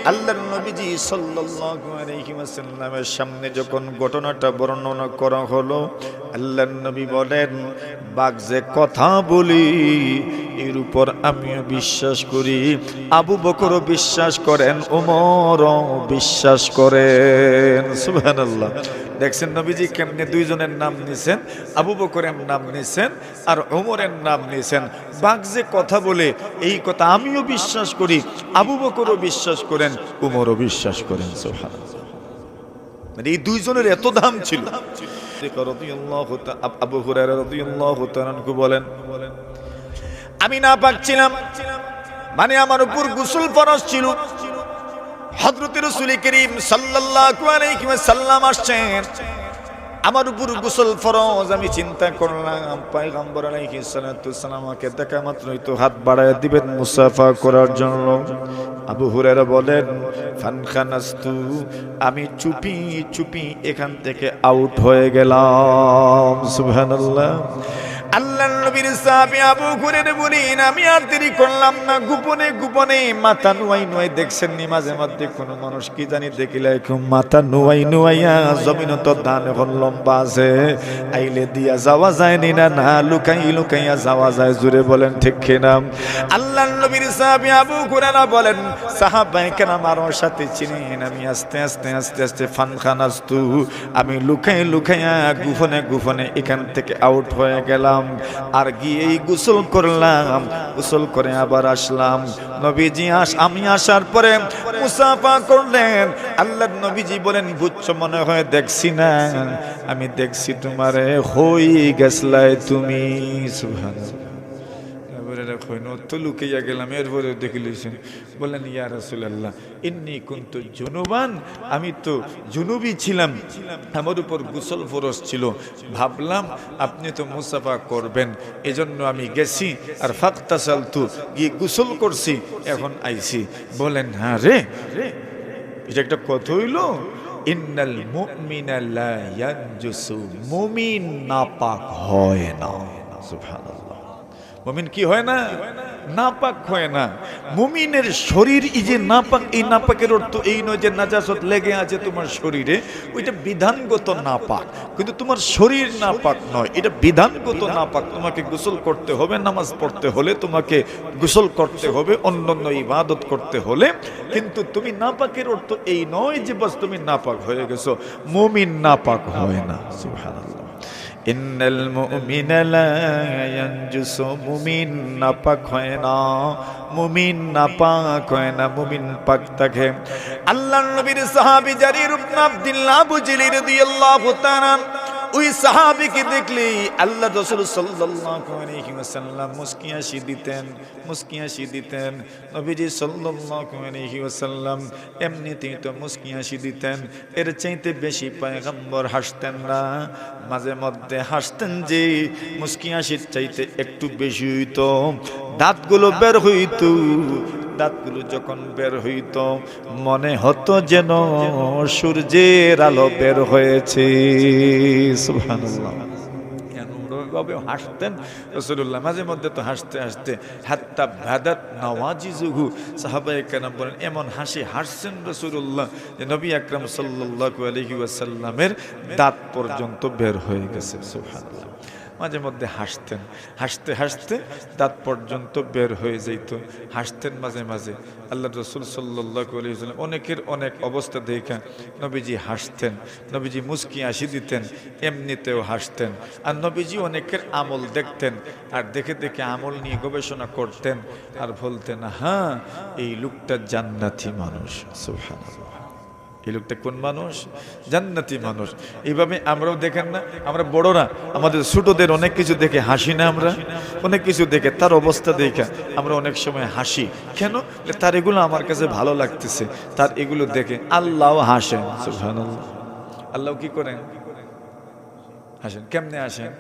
আল্লাহর নবীজি সাল্লাল্লাহু আলাইহি ওয়াসাল্লামের সামনে যখন ঘটনাটা বর্ণনা করা হলো, আল্লাহর নবী বলেন বাঘ যে কথা বলি এর উপর আমিও বিশ্বাস করি, আবু বকরও বিশ্বাস করেন, ওমরও বিশ্বাস করেন। সুবহানাল্লাহ। দেখছেন নবীজি কেমনে 2 জনের নাম নিছেন, আবু বকরের নাম নিছেন আর ওমরের নাম নিছেন। বাঘ যে কথা বলে এই কথা আমিও বিশ্বাস করি, আবু বকরও বিশ্বাস করেন, ওমরও বিশ্বাস করেন। সুবহানাল্লাহ। মানে এই 2 জনের এত দাম ছিল। আবু হুরায়রা রাদিয়াল্লাহু তাআলা আনহু বলেন আমি না পাচ্ছিলাম, মানে আমার উপর গোসল ফরজ ছিল। হযরত রাসূল করিম সাল্লাল্লাহু আলাইহি ওয়াসাল্লাম আসছেন, আমার উপর গোসল ফরজ। আমি চিন্তা করলাম পয়গম্বর আলাইহিস সালাতু ওয়াসসালাম আমাকে দেখা মাত্রই তো হাত বাড়ায় দিবেন মুসাফা করার জন্য। আবু হুরায়রা বলেন ফানখানাস্তু, আমি চুপি চুপি এখান থেকে আউট হয়ে গেলাম। সুবহানাল্লাহ। আল্লাহর নবীর সাহাবী আবু হুরায়রা বলেন আমি আর দেরি করলাম না, গোপনে গোপনে মাথা নুয়াই দেখছেন নি মাঝে মধ্যে কোনো মানুষ কি জানি দেখিলে খুব মাথা নুয়াইয়া জমিন তো দান এখন লম্বা আছে, আইলে দিয়া যাওয়া যায় নি না, না লুকাইয়া যাওয়া যায়, জোরে বলেন ঠিক কিনা? আল্লাহর নবীর সাহাবী আবু হুরায়রা বলেন সাহাবায়ে কেরাম আমার সাথে ছিলেন, আমি আস্তে আস্তে ফানখানাস্তু, আমি লুকাইয়া গোপনে এখান থেকে আউট হয়ে গেলাম। আর গিয়ে গোসল করলাম, গোসল করে আবার আসলাম। নবীজি আমি আসার পরে মুসাফা করলেন। আল্লাহর নবীজি বলেন বুঝছো মনে হয় দেখছি না? আমি দেখছি তোমারে হই গেছলাই তুমি। সুবহানাল্লাহ। কইন তো লুকাইয়া গেলাম, এরপরে দেখে লইছেন। বললেন ইয়া রাসূলুল্লাহ ইন্নী কুনতু জুনুবান, আমি তো জুনুবি ছিলাম, আমার উপর গোসল ফরজ ছিল, ভাবলাম আপনি তো মুসাফা করবেন, এজন্য আমি গেছি আর ফাকতাসালতু, গিয়ে গোসল করছি, এখন আইছি। বলেন হ্যাঁ রে, এটা একটা কথা হইল? ইন্নাল মুমিনা লা ইয়ানজুসু, মুমিন নাপাক হয় না। সুবহানাল্লাহ, মুমিন কি হয় না? নাপাক হয় না। মুমিনের শরীর এই যে নাপাক, এই নাপাকের অর্থ এই নয় যে নাজাসত লেগে আছে তোমার শরীরে, ওইটা বিধানগত নাপাক, কিন্তু তোমার শরীর নাপাক নয়, এটা বিধানগত নাপাক। তোমাকে গোসল করতে হবে, নামাজ পড়তে হলে তোমাকে গোসল করতে হবে, অন্যান্য ইবাদত করতে হলে, কিন্তু তুমি নাপাকের অর্থ এই নয় যে বাস তুমি নাপাক হয়ে গেছো। মুমিন নাপাক হয় না। সুবহানাল্লাহ, ইন্নাল মুমিনা লা ইয়ানজুসু, মুমিন নাপাক হয় না, মুমিন নাপাক হয় না, মুমিন পাক থাকে। আল্লাহর নবীর সাহাবী জারির ইবনে আব্দুল্লাহ বুজলি রাদিয়াল্লাহু তাআলা, ওই সাহাবীকে দেখলেই আল্লাহ রাসূল সাল্লাল্লাহু আলাইহি ওয়াসাল্লাম মুস্কি হাসি দিতেন, মুস্কি হাসি দিতেন। নবীজি সাল্লাল্লাহু আলাইহি ওয়াসাল্লাম এমনিতেই তো মুস্কি হাসি দিতেন, এর চাইতে বেশি পয়গম্বর হাসতেন না। মাঝে মধ্যে হাসতেন যে মুস্কি হাসির চাইতে একটু বেশি হইতো, দাঁতগুলো বের হইতো। দাঁতগুলো যখন বের হইত মনে হতো যেন সূর্যের আলো বের হয়েছে। সুবহানাল্লাহ, ভাবে হাসতেন রাসূলুল্লাহ। মাঝে মধ্যে তো হাসতে হাসতে হাত্তা বাদাত নওয়াজিজুহু, সাহাবায়ে কেরাম বলেন এমন হাসি হাসছেন রাসূলুল্লাহ যে নবী আকরাম সাল্লাল্লাহু আলাইহি ওয়াসাল্লামের দাঁত পর্যন্ত বের হয়ে গেছে। সুবহানাল্লাহ, মাঝে মধ্যে হাসতেন, হাসতে হাসতে দাঁত পর্যন্ত বের হয়ে যেত। হাসতেন মাঝে মাঝে। আল্লাহ রাসূল সাল্লাল্লাহু আলাইহি ওয়াসাল্লাম অনেকের অনেক অবস্থা দেখা নবীজি হাসতেন, নবীজি মুস্কি হাসি দিতেন, এমনিতেও হাসতেন। আর নবীজি অনেকের আমল দেখতেন, আর দেখে দেখে আমল নিয়ে গবেষণা করতেন, আর বলতেন হ্যাঁ এই লোকটা জান্নাতি মানুষ। সুবহানাল্লাহ, এই লোকটা কোন মানুষ? জান্নাতি মানুষ। এইভাবে আমরাও দেখেন না, আমরা বড়রা আমাদের ছোটদের অনেক কিছু দেখে হাসি না? আমরা অনেক কিছু দেখে তার অবস্থা দেখে আমরা অনেক সময় হাসি। কেন? তার এগুলো আমার কাছে ভালো লাগতেছে, তার এগুলো দেখে আল্লাহ হাসেন। সুবহানাল্লাহ, আল্লাহ কি করেন? হাসেন। কেমনে আসেন?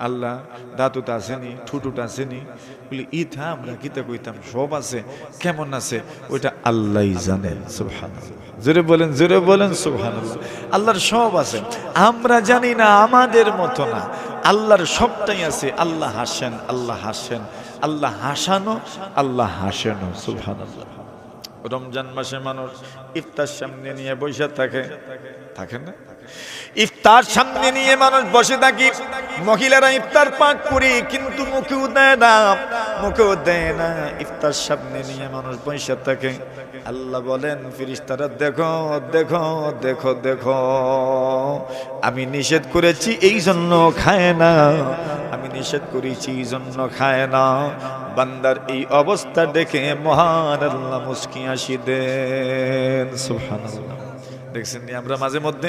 আল্লাহ দাঁতুটা আসেনি, ঠুটুটা আসেনি, বলি ইথা আমরা কিতা কইতাম সব আছে। কেমন আছে ওইটা আল্লাহই জানেন। সুবহানাল্লাহ, জোরে বলেন, জোরে বলেন সুবহানাল্লাহ। আল্লাহর সব আছে, আমরা জানি না, আমাদের মতো না, আল্লাহর সবটাই আছে। আল্লাহ হাসেন, আল্লাহ হাসেন, আল্লাহ হাসানো, আল্লাহ হাসেনও। সুবহানাল্লাহ, রমজান মাসে মানুষ ইফতার সামনে নিয়ে বসে থাকে, থাকে না? ইফতার সামনে নিয়ে মানুষ বসে থাকি, মহিলারা ইফতার পাক করে কিন্তু মুখেও দেয় না, মুখেও দেয় না। ইফতার সামনে নিয়ে মানুষ বসে থাকে। আল্লাহ বলেন ফেরেশতারা দেখো দেখো দেখো দেখো, আমি নিষেধ করেছি এই জন্য খায় না, আমি নিষেধ করেছি এই জন্য খায় না। বান্দার এই অবস্থা দেখে মহান আল্লাহ মুস্কি হাসি দেন। সুবহানাল্লাহ, দেখছেন আমরা মাঝে মধ্যে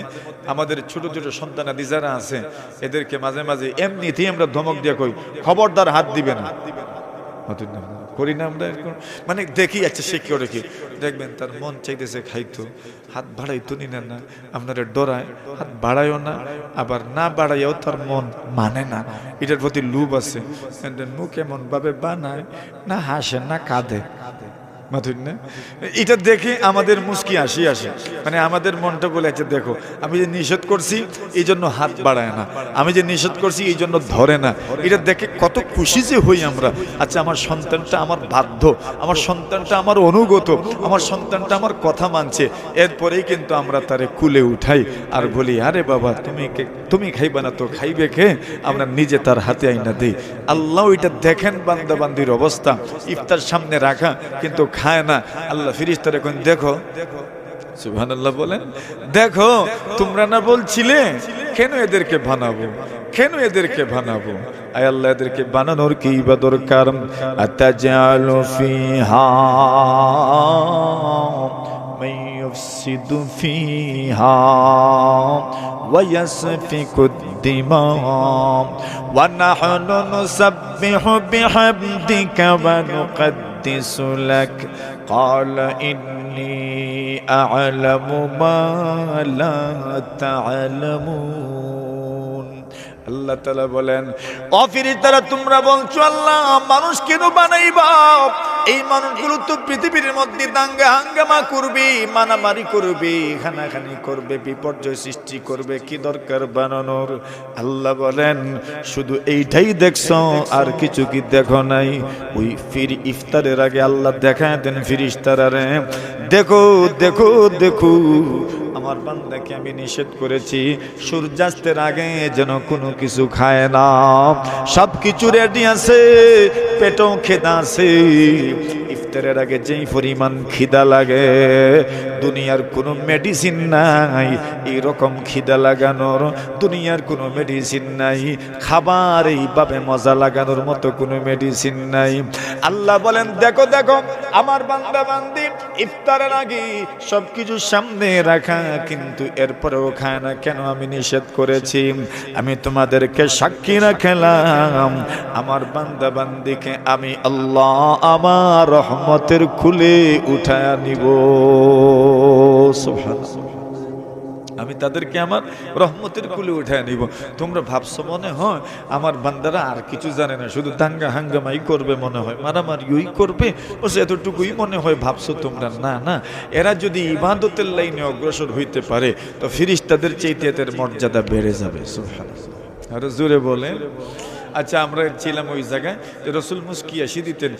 আমাদের ছোট ছোট সন্তানাদি যারা আছে এদেরকে মাঝে মাঝে এমনিতেই আমরা ধমক দিয়ে কই খবরদার হাত দিবে না, করি না আমরা? মানে দেখি আচ্ছা সে কি করে, কি দেখবেন তার মন চাইতেছে খাইতো, হাত বাড়াইতো নি না, আপনারা ডরায় হাত বাড়াইও না, আবার না বাড়াইও তার মন মানে না, এটার প্রতি লোভ আছে। মুখ এমন ভাবে বানায় না, হাসে না, কাঁদে, এটা দেখে আমাদের মুস্কি হাসি আসে। মানে আমাদের মনটা বলে আছে দেখো আমি যে নিষেধ করছি এই জন্য হাত বাড়ায় না, আমি যে নিষেধ করছি এই জন্য ধরে না। এটা দেখে কত খুশি যে হই আমরা। আচ্ছা আমার সন্তানটা আমার বাধ্য, আমার সন্তানটা আমার অনুগত, আমার সন্তানটা আমার কথা মানছে, এরপরেই কিন্তু আমরা তারে কুলে উঠাই আর বলি আরে বাবা তুমি খাইবা না তো খাইবে কে, আমরা নিজে তার হাতে আইনা দিই। আল্লাহ এটা দেখেন বান্দা বান্দির অবস্থা, ইফতার সামনে রাখা কিন্তু খায় না। আল্লাহ ফেরেশতারা কোন দেখো, সুবহানাল্লাহ বলেন, দেখো তোমরা না বলছিলে কেন এদেরকে বানাবো, কেন এদেরকে বানাবো? আয় আল্লাহ এদেরকে বানানোর কি বা দরকার? আতাজালু ফিহা يفسد فيها ويسفك الدماء ونحن نسبح بحمدك ونقدس لك قال إني أعلم ما لا تعلمون আল্লাহ তাআলা বলেন, ও ফেরেশতারা তোমরা বলছো আল্লাহ মানুষ কেন বানাইবা? এই মানুষগুলো তো পৃথিবীর মধ্যে দাঙ্গা হাঙ্গামা করবে, মারামারি করবে, খানাখানি করবে, বিপর্যয় সৃষ্টি করবে, কি দরকার বানানোর? আল্লাহ বলেন শুধু এইটাই দেখছো, আর কিছু কি দেখো নাই? ওই ফির ইফতারের আগে আল্লাহ দেখায় দেন ফেরেশতারা, দেখো দেখো দেখো আমার বান্দাকে আমি নিষেধ করেছি সূর্যাস্তের আগে যেন কোনো কিছু খায় না, সব কিছু রেডি আছে, পেটও খিদা আছে। ইফতারের আগে যেই পরিমাণ খিদা লাগে দুনিয়ার কোনো মেডিসিন নাই এইরকম খিদা লাগানোর, দুনিয়ার কোনো মেডিসিন নাই, খাবার এইভাবে মজা লাগানোর মতো কোনো মেডিসিন নাই। আল্লাহ বলেন দেখো দেখো আমার বান্দা বান্দি ইফতারের আগে সবকিছু সামনে রাখা, কিন্তু এরপরেও খায় না কেন? আমি নিষেধ করেছি। আমি তোমাদেরকে সাক্ষী রাখলাম আমার বান্দা বান্দিকে আমি আল্লাহ আমার রহমতের খুলে উঠায়া নিব। সুবহানাল্লাহ, আমি তাদেরকে আমার রহমতের কুলে উঠায় নিব। তোমরা ভাবছো মনে হয় আমার বান্দারা আর কিছু জানে না, শুধু দাঙ্গা হাঙ্গামাই করবে মনে হয়, মারামারিই করবে, ও এতটুকুই মনে হয় ভাবছো তোমরা। না না, এরা যদি ইবাদতের লাইনে অগ্রসর হইতে পারে তো ফেরেশতাদের চাইতে এদের মর্যাদা বেড়ে যাবে। সুবহানাল্লাহ, আর জোরে বলেন। আচ্ছা, আমরা ছিলাম ওই জায়গায়, রাসূল মুস্কি হাসি দিতেন।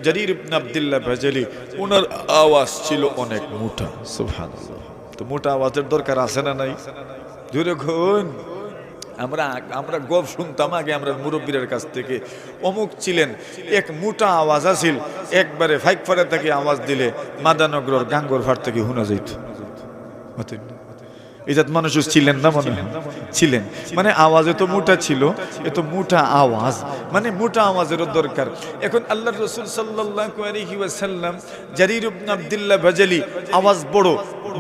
জারির ইবনে আব্দুল্লাহ বাজালি, ওনার আওয়াজ ছিল অনেক মোটা। সুবহানাল্লাহ, তো মোটা আওয়াজের দরকার আছে না নাই? জোরে কোন। আমরা গপ শুনতাম আগে আমরা মুরব্বীদের কাছ থেকে, অমুক ছিলেন এক মোটা আওয়াজ আছিল, একবারে ফাইক ফাড়ে থেকে আওয়াজ দিলে মাদানগরের গাঙ্গর ফাট থেকে শোনা যাইত। এজাত মানুষ ছিলেন না? মনে হয় ছিলেন। মানে আওয়াজ এত মোটা ছিল, এত মোটা আওয়াজ, মানে মোটা আওয়াজেরও দরকার। এখন আল্লাহর রাসূল সাল্লাল্লাহু আলাইহি ওয়াসাল্লাম জারির ইবনে আব্দুল্লাহ বাজালি আওয়াজ বড়,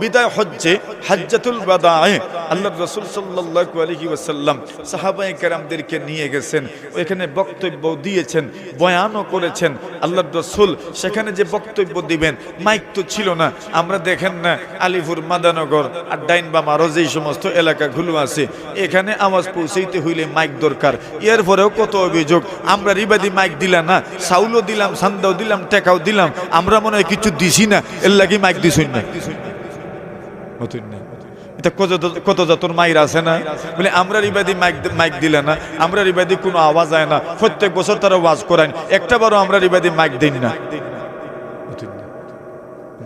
বিদায় হজ্জে হাজ্জাতুল বাদায়ে আল্লাহর রাসূল সাল্লাল্লাহু আলাইহি ওয়াসাল্লাম সাহাবায়ে কেরামদেরকে নিয়ে গেছেন, ওইখানে বক্তব্য দিয়েছেন, বয়ানও করেছেন। আল্লাহর রাসূল সেখানে যে বক্তব্য দিবেন মাইক তো ছিল না। আমরা দেখেন না আলিপুর, মাদানগর আর ডাইন বাম আরো যেই সমস্ত এলাকাগুলো আছে এখানে আওয়াজ পৌঁছাইতে হইলে মাইক দরকার। এর পরেও কত অভিযোগ, আমরা রিবাদি মাইক দিলাম না, চাউলও দিলাম, সান্দাও দিলাম, টেকাও দিলাম, আমরা মনে হয় কিছু দিছি না, এর লাগি মাইক দিছই না। এটা কত যতন মাইর আছে না, বলে আমরা রিবাদি মাইক দিলে না, আমরা রিবাদি কোনো আওয়াজ হয় না, প্রত্যেক বছর তারা ওয়াজ করায়, একটা বারও আমরা রিবাদি মাইক দিন না।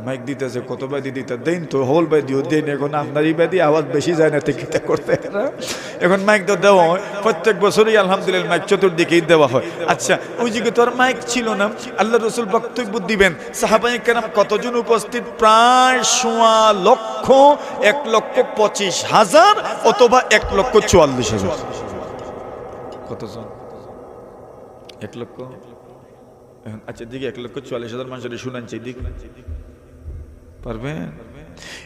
মাইক দিতেছে কত বাদি দিতে দেন তো, হোল বাই দিও দেন। এখন আপনার ইবাদি আওয়াজ বেশি যায় না, টিকিটা করতে এখন মাইক তো দেওয়া হয় প্রত্যেক বছরই, আলহামদুলিল্লাহ মাইক চতুর্দিকেই দেওয়া হয়। আচ্ছা, ওই যুগে তো আর মাইক ছিল না, আল্লাহ রাসূল বক্তব্য দিবেন, সাহাবায়ে কেরাম কতজন উপস্থিত? প্রায় 1,25,000 অথবা 1,44,000। কতজন? 1 লক্ষ। আচ্ছা, দিকে 1,44,000 মানুষের শুনানছে, দিক পারবেন?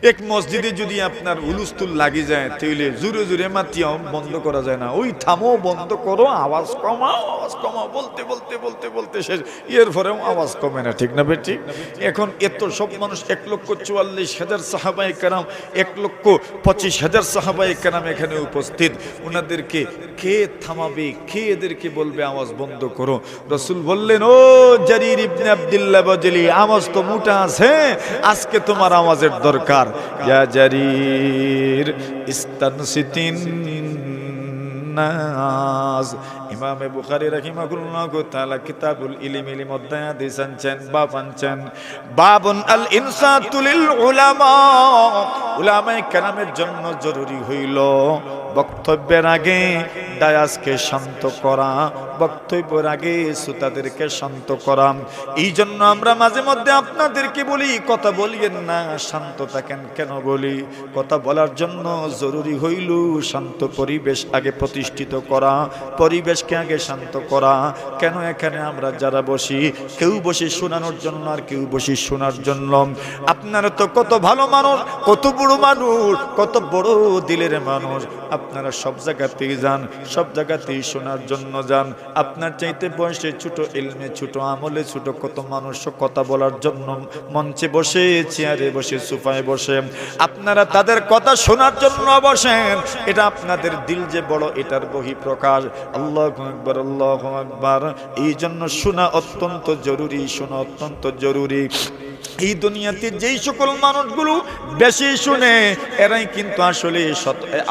এক মসজিদে যদি আপনার হুলস্থুল লাগি যায় তাহলে জোরে জোরে মাতিয়াও বন্ধ করা যায় না, ওই থামো, বন্ধ করো, আওয়াজ কমাও, আওয়াজ কমাও, বলতে বলতে বলতে বলতে শেষ, এর পরেও আওয়াজ কমে না। ঠিক না বেটি? এখন এত সব মানুষ 1,44,000 সাহাবায়ে কেরাম, 1,25,000 সাহাবায়ে কেরাম এখানে উপস্থিত, ওনাদেরকে কে থামাবে? কে এদেরকে বলবে আওয়াজ বন্ধ করো? রাসূল বললেন, ও জারির ইবনে আব্দুল্লাহ বাজলি, আওয়াজ তো মোটা আছে, আজকে তোমার আওয়াজের দরকার। ইয়া জারির ইস্তানসিতিন নাস। ইমামে বুখারী রাহিমাহুল্লাহু তাআলা কিতাবুল ইলমি মধ্যে হাদিস আনছেন, বাব আনছেন, বাবুন আল ইনসাতু লিল উলামা। উলামায়ে কেরামের জন্য জরুরি হইল বক্তব্যের আগে দায়াসকে শান্ত করা, বক্তব্যের আগে শ্রোতাদেরকে শান্ত করা। এই জন্য আমরা মাঝে মধ্যে আপনাদেরকে বলি কথা বলিয়েন না, শান্ত থাকেন। কেন বলি? কথা বলার জন্য জরুরি হইল শান্ত পরিবেশ আগে প্রতিষ্ঠিত করা। পরিবেশ পরিবেশকে আগে শান্ত করা। কেন এখানে আমরা যারা বসি, কেউ বসে শোনানোর জন্য আর কেউ বসে শোনার জন্য। আপনারা তো কত ভালো মানুষ, কত বড় মানুষ, কত বড় দিলের মানুষ। আপনারা সব জায়গাতেই যান, সব জায়গাতেই শোনার জন্য যান। আপনার চাইতে বয়সে ছোট, ইলমে ছোট, আমলে ছোট কত মানুষ কথা বলার জন্য মঞ্চে বসে, চেয়ারে বসে, সোফায় বসে। আপনারা তাদের কথা শোনার জন্য বসেন। এটা আপনাদের দিল যে বড়, এটার বহিঃপ্রকাশ। আল্লাহু আকবার, আল্লাহু আকবার। এই জন্য শোনা অত্যন্ত জরুরি, শোনা অত্যন্ত জরুরি। এই দুনিয়াতে যেই সকল মানুষগুলো বেশি শুনে, এরাই কিন্তু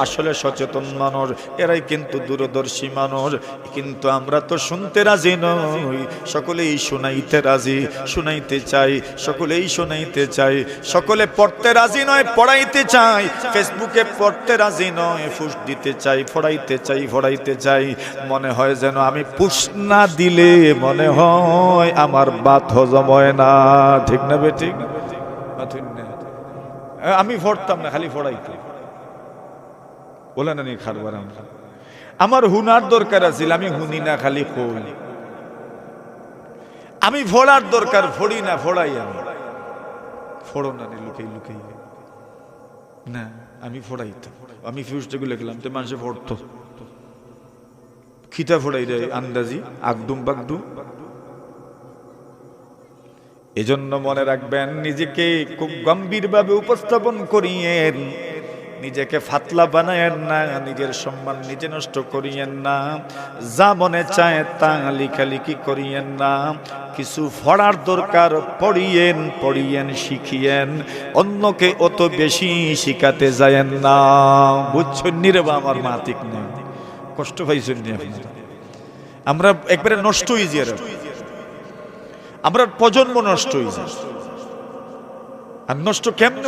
আসলে সচেতন মানুষ, এরাই কিন্তু দূরদর্শী মানুষ। কিন্তু আমরা তো শুনতে রাজি নই, সকলেই শোনাইতে রাজি, শোনাইতে চাই, সকলেই শোনাইতে চাই। সকলে পড়তে রাজি নয়, পড়াইতে চাই। ফেসবুকে পড়তে রাজি নয়, ফুস দিতে চাই, ফড়াইতে চাই। মনে হয় যেন আমি পুশ না দিলে মনে হয় আমার ভাত হজম হয় না। ঠিক না বেটি? আমি পড়তাম না, খালি পড়াইতে বলে না নি খারবার। আমার হুনার দরকার আছিল, আমি হুনি না, খালি কই। আমি ফোড়ার দরকার, ফড়ি না, ফোড়াই। আমি ফোড়ো না, লুকাই লুকাই না, আমি ফোড়াইতাম। আমি ফিউজটাকে লিখলাম তো মানুষে ফোড়তো। খিতা ফোড়াই রে আন্দাজি, আগডুম বাগডুম। এজন্য মনে রাখবেন, নিজেকে খুব গম্ভীরভাবে উপস্থাপন করিয়েন, নিজেকে ফাতলা বানায়েন না, নিজের সম্মান নিজে নষ্ট করিয়েন না। যা মনে চায় তা লিখালিখি করিয়েন না। কিছু পড়ার দরকার, পড়িয়েন, শিখিয়েন। অন্যকে অত বেশি শিখাতে যায়েন না। বুঝছেন নি রে বা আমার মাতিক নেই, কষ্ট পাইছেন নি আপনারা? আমরা একবারে নষ্ট হয়ে যাই, আমরা প্রজন্ম নষ্ট হয়ে যায়। আর নষ্ট কেমন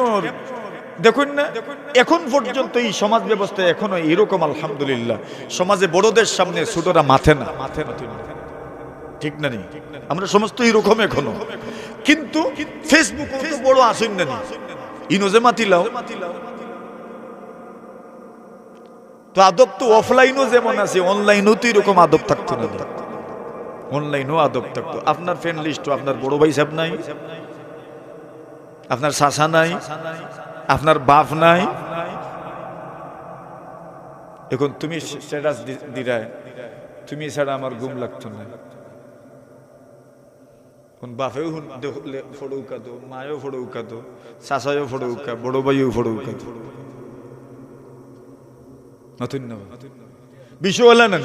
দেখুন না, এখন পর্যন্ত এই সমাজ ব্যবস্থা এখনো এরকম। আলহামদুলিল্লাহ, সমাজে বড়দের সামনে ছোটরা মাথে না, ঠিক না? নেই, আমরা সমস্ত এরকম এখনো। কিন্তু ফেসবুক তো বড় আসেন না, ইনোজে মাতিলাও তো আদব তো অফলাইনও যেমন আছে, অনলাইনও তো এরকম আদব থাকতো না। অনলাইনও আদব থাকতো। আপনার ফ্রেন্ড লিস্ট, আপনার বড় ভাই সাহেব নাই, আপনার শাসা নাই, আপনার বাপ নাই। এখন তুমি স্ট্যাটাস দিরায়, তুমি ছাড়া আমার ঘুম লাগতো না। বাপেও ফড়ৌকা দো, মায়েও ফড়ৌকা দো, শাসায়ও ফড়ৌকা, বড় ভাইও ফড়ৌকা দো। নতুন না বিষয় হলে না,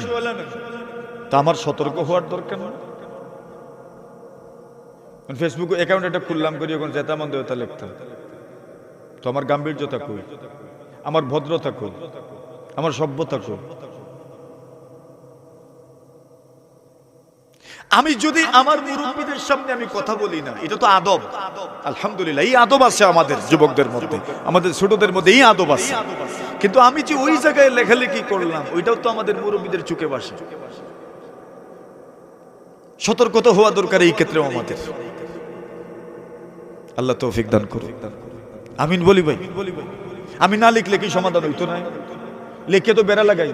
তা আমার সতর্ক হওয়ার দরকার না। ফেসবুক অ্যাকাউন্ট একটা খুললাম করি, ওখানে যেতা মন দেবতা লিখতাম, তো আমার গাম্ভীর্যতা কই, আমার ভদ্রতা কই, আমার সভ্যতা কই? আমি যদি আমার মুরব্বীদের সামনে আমি কথা বলি না, এটা তো আদব। আলহামদুলিল্লাহ, এই আদব আছে আমাদের যুবকদের মধ্যে, আমাদের ছোটদের মধ্যে এই আদব আছে। কিন্তু আমি যে ওই জায়গায় লেখালেখি করলাম, ওইটাও তো আমাদের মুরব্বীদের চোখে বাসে। সতর্কতা হওয়া দরকার এই ক্ষেত্রেও আমাদের। আল্লাহ তৌফিক দান করুন। আমিন বলি ভাই। আমি না লিখলে কি সমাধান হইতো না? লিখে তো বেড়া লাগাই।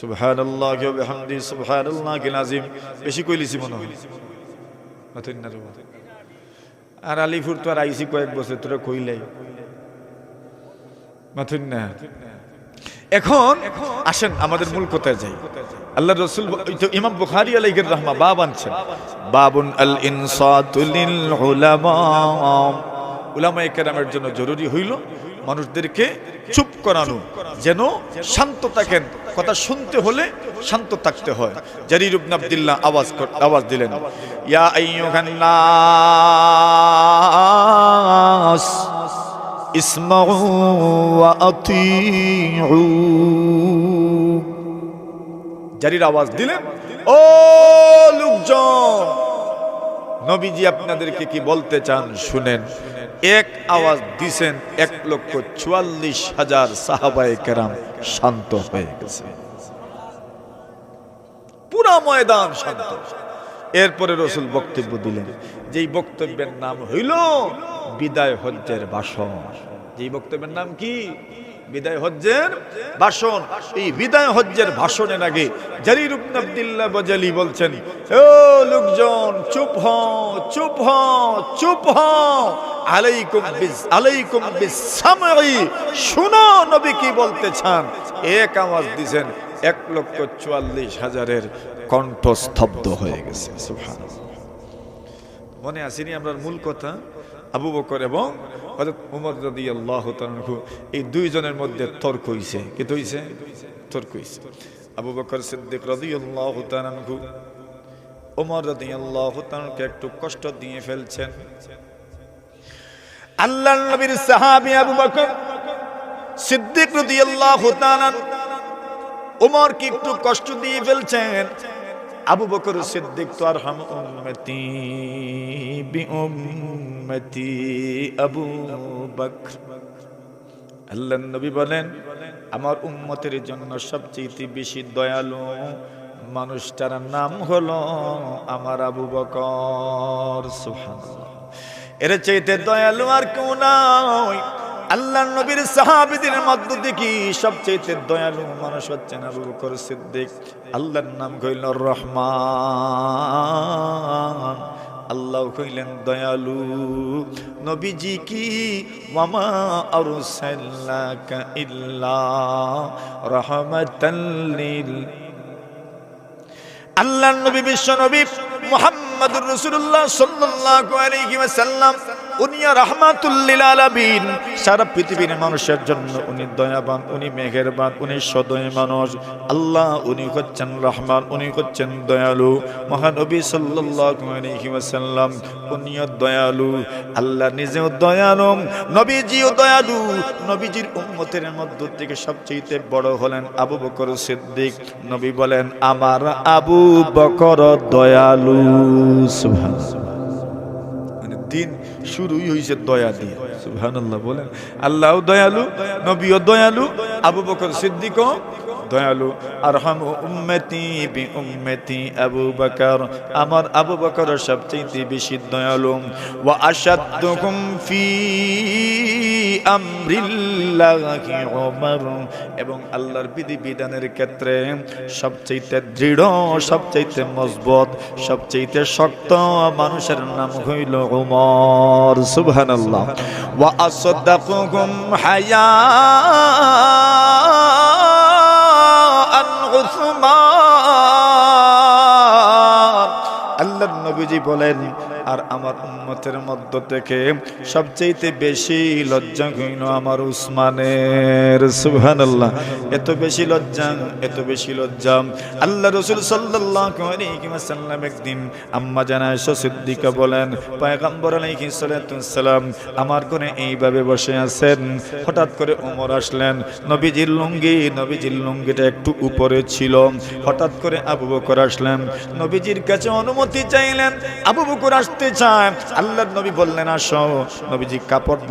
সুবহানাল্লাহি ওয়া বিহামদিহি সুবহানাল্লাহিল আযীম বেশি কইলিছি মনে হয়। আর আলিপুর তো আর আইসি কয়েক বছর, তোরা কইলাই মাথুন না। এখন আসেন আমাদের মূল কথায় যাই। আল্লাহর রাসূল ইমাম বুখারী আলাইহির রাহমা বাব আনছেন, বাবুন আল ইনসাতু লিল উলামা। উলামায়ে কেরামের জন্য জরুরি হইল মানুষদেরকে চুপ করানো, যেন শান্ত থাকেন। কথা শুনতে হলে শান্ত থাকতে হয়। জারির ইবনে আব্দুল্লাহ আওয়াজ দিলেন, ইয়া আইয়ুহান নাস ইসমাউ ওয়া আতিউ। জারির আওয়াজ দিলেন, ও লোকজন, নবীজি আপনাদেরকে কি বলতে চান শুনেন। এক আওয়াজ দিছেন, 1,44,000 সাহাবায়ে কেরাম শান্ত হয়ে গেছে, পুরা ময়দান শান্ত। এরপরে রাসূল বক্তব্য দিলেন, যেই বক্তব্যের নাম হইল বিদায় হজ্জের ভাষণ। যেই বক্তব্যের নাম কি? বিদায় হজ্জের ভাষণ। এই বিদায় হজ্জের ভাষণের আগে জারির ইবনে আব্দুল্লাহ বাজালি বলছেন, ও লোকজন চুপ হও, চুপ হও, চুপ হও, আলাইকুম বিসসামঈ, শুনো নবী কি বলতে চান। এক আওয়াজ দিবেন, 1,44,000 কণ্ঠ স্তব্ধ হয়ে গেছে। সুবহানাল্লাহ। মনে আসেনি আমরা মূল কথা? আবু বকর এবং হযরত ওমর রাদিয়াল্লাহু তাআলা এই দুইজনের মধ্যে তর্ক হইছে। কি হইছে? তর্ক হইছে। আবু বকর সিদ্দিক রাদিয়াল্লাহু তাআলা ওমর রাদিয়াল্লাহু তাআলাকে একটু কষ্ট দিয়ে ফেলছেন। আল্লাহর নবীর সাহাবী আবু বকর সিদ্দিক রাদিয়াল্লাহু তাআলা ওমরকে একটু কষ্ট দিয়ে ফেলছেন। আবু বকর সিদ্দিক তো আরহাম উম্মতি বিউম্মতি আবু বকর। আল্লাহর নবী বলেন, আমার উম্মতের জন্য সবচেয়ে বেশি দয়ালু মানুষটার নাম হলো আমার আবু বকর। সুবহানাল্লাহ। এর চাইতে দয়ালু আর কেউ নাই। আল্লাহর নবীর সাহাবীদের মধ্যে থেকে সবচেয়ে দয়ালু মানুষ হচ্ছেন আবু বকর সিদ্দিক। আল্লাহর নাম হইল রহমান, আল্লাহ কইলেন দয়ালু। নবীজি কি ওয়ামা আরসালনাকা ইল্লা রাহমাতাল লিল। আল্লাহর নবী বিশ্ব নবী মুহাম্মদুর রাসূলুল্লাহ সাল্লাল্লাহু আলাইহি ওয়াসাল্লাম, উনি রাহমাতুল লিল আলামিন, সারা পৃথিবীর মানুষের জন্য উনি দয়াবান, উনি মেহেরবান, উনি সদয় মানুষ। আল্লাহ উনি হচ্ছেন রহমান, উনি হচ্ছেন দয়ালু। মহানবী সাল্লাল্লাহু আলাইহি ওয়াসাল্লাম উনিও দয়ালু, আল্লাহ নিজেও দয়ালু, নবীজিও দয়ালু। নবীজির উম্মতের মধ্য থেকে সবচেয়ে বড় হলেন আবু বকর সিদ্দিক। নবী বলেন, আমার আবু বকর দয়ালু। সুবহানাল্লাহ। মানে দিন শুরুই হয়েছে দয়া দিয়ে। সুবহানাল্লাহ বলেন। আল্লাহও দয়ালু, নবীও দয়ালু, আবু বকর সিদ্দিকও দয়ালু। আরহামু উম্মতি বিউম্মতি আবু বকর, আমার আবু বকর সবচেয়ে বেশি দয়ালু। ওয়া আশাদ্দুকুম ফি আমরিল্লাহি উমর, এবং আল্লাহর বিধিবিধানের ক্ষেত্রে সবচেয়ে দৃঢ়, সবচেয়ে মজবুত, সবচেয়ে শক্ত মানুষের নাম হইল উমর। সুবহানাল্লাহ। ওয়া আসাদদাকুকুম হায়া আল্লাহর নবীজি বলেন, আর আমার উম্মতের মধ্য থেকে সবচেয়ে বেশি লজ্জা হইল আমার উসমানের। সুবহানাল্লাহ। এত বেশি লজ্জা, এত বেশি লজ্জা। আল্লাহ রাসূল সাল্লাল্লাহু আলাইহি ওয়াসাল্লাম একদিন আম্মা জানা আয়েশা সিদ্দিকা বলেন, পয়গম্বর আলাইহিস সালাতু ওয়াসসালাম আমার কোণে এইভাবে বসে আছেন। হঠাৎ করে ওমর আসলেন, নবীজির লুঙ্গিটা একটু উপরে ছিল। হঠাৎ করে আবু বকর আসলেন, নবীজির কাছে অনুমতি চাইলেন। আবু বকর আসতে চায়, আল্লাহর নবী বললেন আসো। নবীজি কাপড়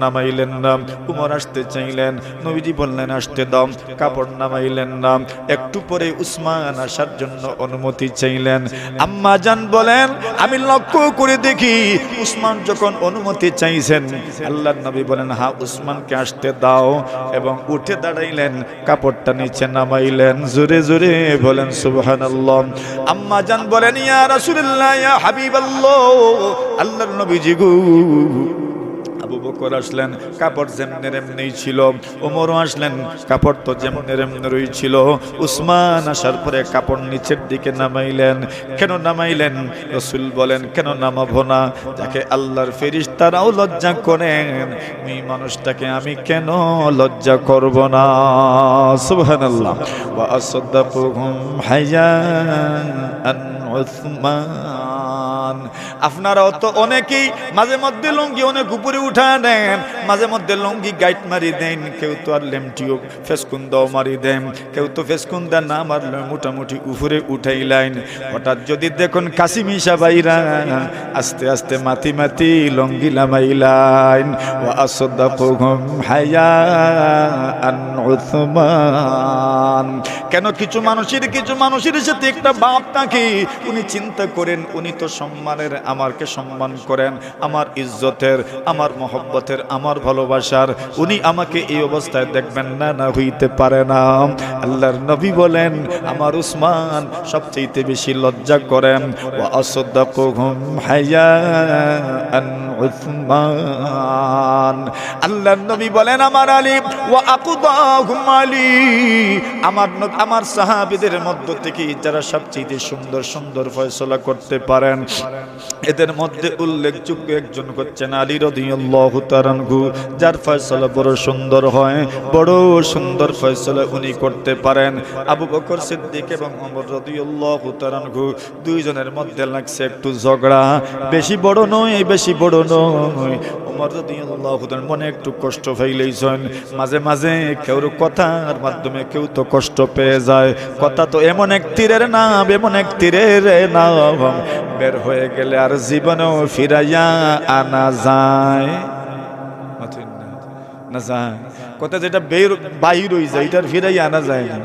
নামাইলেন না। উমর আসতে চাইলেন, নবীজি বললেন আসতে দাও, কাপড় নামাইলেন না। একটু পরে উসমান আসার জন্য অনুমতি চাইলেন। আম্মা জান বলেন, আমি লক্ষ্য করে দেখি উসমান যখন অনুমতি চাইছেন, আল্লাহর নবী বলেন হ্যাঁ উসমানকে আসতে দাও, এবং উঠে দাঁড়াইলেন, কাপড়টা নিচে নামাইলেন। জোরে জোরে বলেন সুবহানাল্লাহ। আম্মা জান বলেন, ইয়া রাসূলুল্লাহ, ইয়া হাবিবাল্লাহ, আল্লাহর নবীজি গো। আবু বকর আসলেন, কাপড় যেমনে এমনি ছিল। ওমরও আসলেন, কাপড় তো যেমনে এমনি রইছিল। উসমান আসার পরে কাপড় নিচের দিকে নামাইলেন। কেন নামাইলেন? রাসূল বলেন, কেন নামাবো না? যাকে আল্লাহর ফেরেশতারাও লজ্জা করেন, ওই মানুষটাকে আমি কেন লজ্জা করব না? সুবহানাল্লাহ। ওয়া আসাদদাকুহুম হায়ান উসমান। আপনারাও তো অনেকেই মাঝে মধ্যে লুঙ্গি অনেক উপরে উঠা দেন, মাঝে মধ্যে লুঙ্গি গাইট মারি দেন। কেউ তো আর লেমটিও ফেসকুন্দাও মারি দেন, কেউ তো ফেসকুন্দা না মারলে মোটামুটি উপরে উঠাইলেন। হঠাৎ যদি দেখুন কাসিমি সাবাইরা আস্তে আস্তে মাতি মাতি লুঙ্গি লামাইলেন। ওয়া আসাদদাকুহুম হায়ান উসমান। কেন কিছু মানুষের সাথে একটা বাপ থাকে, উনি চিন্তা করেন উনি তো সম্মানের, আমাকে সম্মান করেন, আমার ইজ্জতের, আমার মহব্বতের, আমার আমার ভালোবাসার, উনি আমাকে এই অবস্থায় দেখবেন না, না হইতে পারে না। আল্লাহর নবী বলেন আমার উসমান সবচেয়ে বেশি লজ্জা করেন। ওয়া আসদাকুহুম হায়াআন উসমান। আল্লাহর নবী বলেন আমার আলী। ওয়া আকদাহুম আলী। আমার সাহাবীদের মধ্য থেকে যারা সবচেয়ে সুন্দর সুন্দর ফয়সালা করতে পারেন, এদের মধ্যে উল্লেখযোগ্য একজন হচ্ছেন আলী রাদিয়াল্লাহু তাআলা আনহু, যার ফয়সালা বড় সুন্দর হয়, বড় সুন্দর ফয়সালা উনি করতে পারেন। আবু বকর সিদ্দিক এবং ওমর রাদিয়াল্লাহু তাআলা আনহু দুইজনের মধ্যে লাগছে একটু ঝগড়া, বেশি বড় নয়, বেশি বড় নয়। ওমর রাদিয়াল্লাহু তাআলা মনে একটু কষ্ট পাইলেইছেন, মাঝে মাঝে কেউর কথার মাধ্যমে কেউ তো কষ্ট পেয়ে যায়। কথা তো এমন এক তীরের নাম, এমন এক তীরের নাম, বের হয়ে গেলে আর জীবনেও ফিরাইয়া আনা যায় না, যায় কথা যেটা বাহির হয়ে যায় এটার ফিরাইয়া আনা যায় না,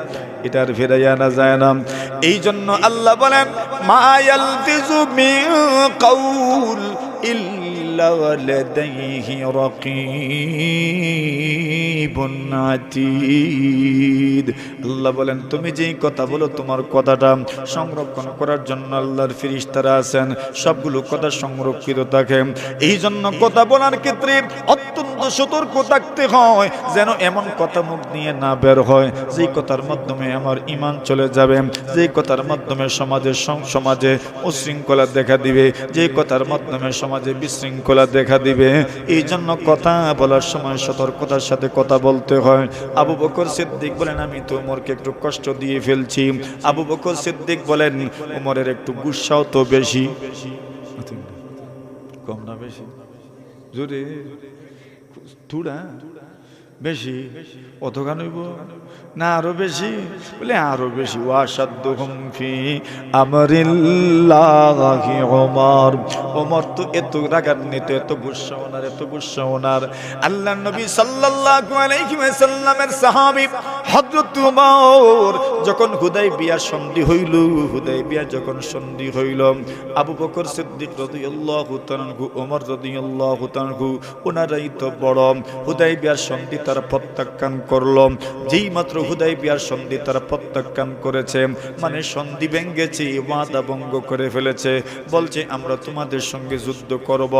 এটার ফিরাইয়া আনা যায় না। এই জন্য আল্লাহ বলেন মা ইয়ালফিযু মিন কাউল ইল্লা লাদাইহি রাকীবুন আতীদ। আল্লাহ বলেন তুমি যেই কথা বলো তোমার কথাটা সংরক্ষণ করার জন্য আল্লাহর ফেরেশতারা আছেন, সবগুলো কথা সংরক্ষিত থাকে। এই জন্য কথা বলার ক্ষেত্রে অত্যন্ত সতর্ক থাকতে হয়, যেন এমন কথা মুখ দিয়ে না বের হয় যেই কথার মাধ্যমে আমার ঈমান চলে যাবে, যেই কথার মাধ্যমে সমাজে উশৃঙ্খলা দেখা দিবে, যেই কথার মাধ্যমে সমাজে বিশৃঙ্খলা দেখা দিবে। এই জন্য কথা বলার সময় সতর্কতার সাথে কথা বলতে হয়। আবু বকর সিদ্দিক বলেন আমি তো ওমরকে একটু কষ্ট দিয়ে ফেলছি। আবু বকর সিদ্দিক বলেন ওমরের একটু গুসাও তো বেশি, কম না বেশি, জোরে থুড়া বেশি, অত গান হইব না আরো বেশি, বলে আরো বেশি। ওয়াসাদুহুম ফি আমরিল্লাহি ওমর। ওমর তো এত রাগান্বিত, এত গুসা ওনার, এত গুসা ওনার। আল্লাহর নবী সাল্লাল্লাহু আলাইহি ওয়াসাল্লামের সাহাবী হযরত ওমর যখন হুদায়বিয়ার সন্ধি হইল, হুদায়বিয়া যখন সন্ধি হইল, আবু বকর সিদ্দিক রাদিয়াল্লাহু তাআলা আনহু, ওমর রাদিয়াল্লাহু তাআলা আনহু ওনারাই তো বড়। হুদায়বিয়ার সন্ধি তারা প্রত্যাখ্যান করলো। যেই মাত্র হুদায়বিয়ার সন্ধি তারা প্রত্যাখ্যান করেছে, মানে সন্ধি ভেঙেছে, ওয়াদা ভঙ্গ করে ফেলেছে, বলছে আমরা তোমাদের সঙ্গে যুদ্ধ করব।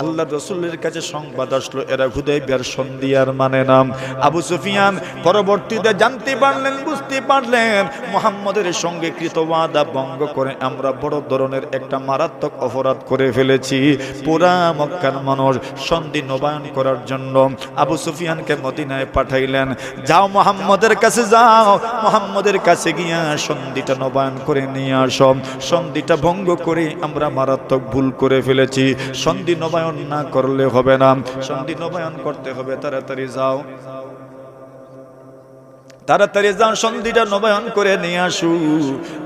আল্লাহর রাসূলের কাছে সংবাদ আসলো এরা হুদায়বিয়ার সন্ধি আর মানে না। আবু সুফিয়ান পরবর্তীতে জানতে পারলেন, বুঝতে পারলেন মুহাম্মদের সঙ্গে কৃত ওয়াদা ভঙ্গ করে আমরা বড় ধরনের একটা মারাত্মক অপরাধ করে ফেলেছি। পুরা মক্কার মানুষ সন্ধি নবায়ন করার জন্য আবু সুফিয়ানকে মদিনায় পাঠাইলেন, যাও মুহাম্মদের কাছে যাও, মুহাম্মদের কাছে গিয়া সন্ধিটা নবায়ন করে নিয়ে আসো। সন্ধিটা ভঙ্গ করে আমরা মারাত্মক ভুল করে ফেলেছি, সন্ধি নবায়ন না করলে হবে না, সন্ধি নবায়ন করতে হবে, তাড়াতাড়ি যাও, তাড়াতাড়ি যাও, সন্ধিটা নবায়ন করে নিয়ে আসু।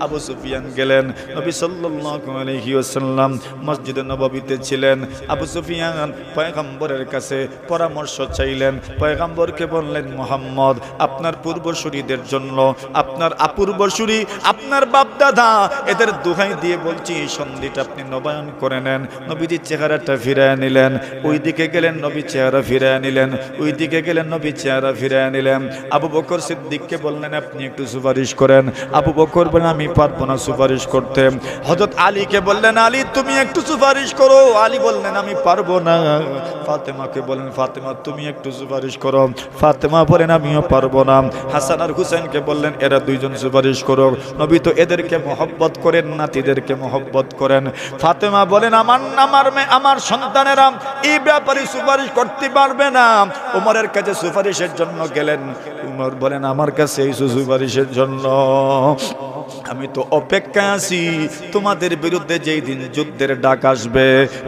আবু সুফিয়ান গেলেন। নবী সাল্লাল্লাহু আলাইহি ওয়াসাল্লাম মসজিদে নববীতে ছিলেন। আবু সুফিয়ান পয়গম্বরের কাছে পরামর্শ চাইলেন। পয়গম্বরকে বললেন মুহাম্মদ আপনার পূর্বসূরীদের জন্য, আপনার পূর্বসূরী, আপনার বাপ দাদা, এদের দোহাই দিয়ে বলছি সন্ধিটা আপনি নবায়ন করে নেন। নবীজি চেহারাটা ফিরায় নিলেন, ওই দিকে গেলেন, নবী চেহারা ফিরায় নিলেন, ওই দিকে গেলেন, নবী চেহারা ফিরায় নিলেন। আবু বকর সিদ্দিককে বললেন আপনি একটু সুপারিশ করেন। আবু বকর বলেন আমি পারবো না সুপারিশ করতে। হযরত আলীকে বললেন আলী তুমি একটু সুপারিশ করো। আলী বললেন আমি পারবো না। ফাতেমাকে বলেন ফাতেমা তুমি একটু সুপারিশ করো। ফাতেমা বলেন আমিও পারবো না। হাসান আর হুসেনকে বললেন এরা দুইজন সুপারিশ করো। নবী তো এদেরকে মহব্বত করেন, নাতিদেরকে মহব্বত করেন। ফাতেমা বলেন আমার সন্তানেরা এই ব্যাপারে সুপারিশ করতে পারবে না। ওমরের কাছে সুপারিশের জন্য গেলেন। ওমর বলেন আমার কাছে এই সুপারিশের জন্য আমি তো অপেক্ষায় আছি, তোমাদের বিরুদ্ধে যেই দিন যুদ্ধের ডাক আসবে,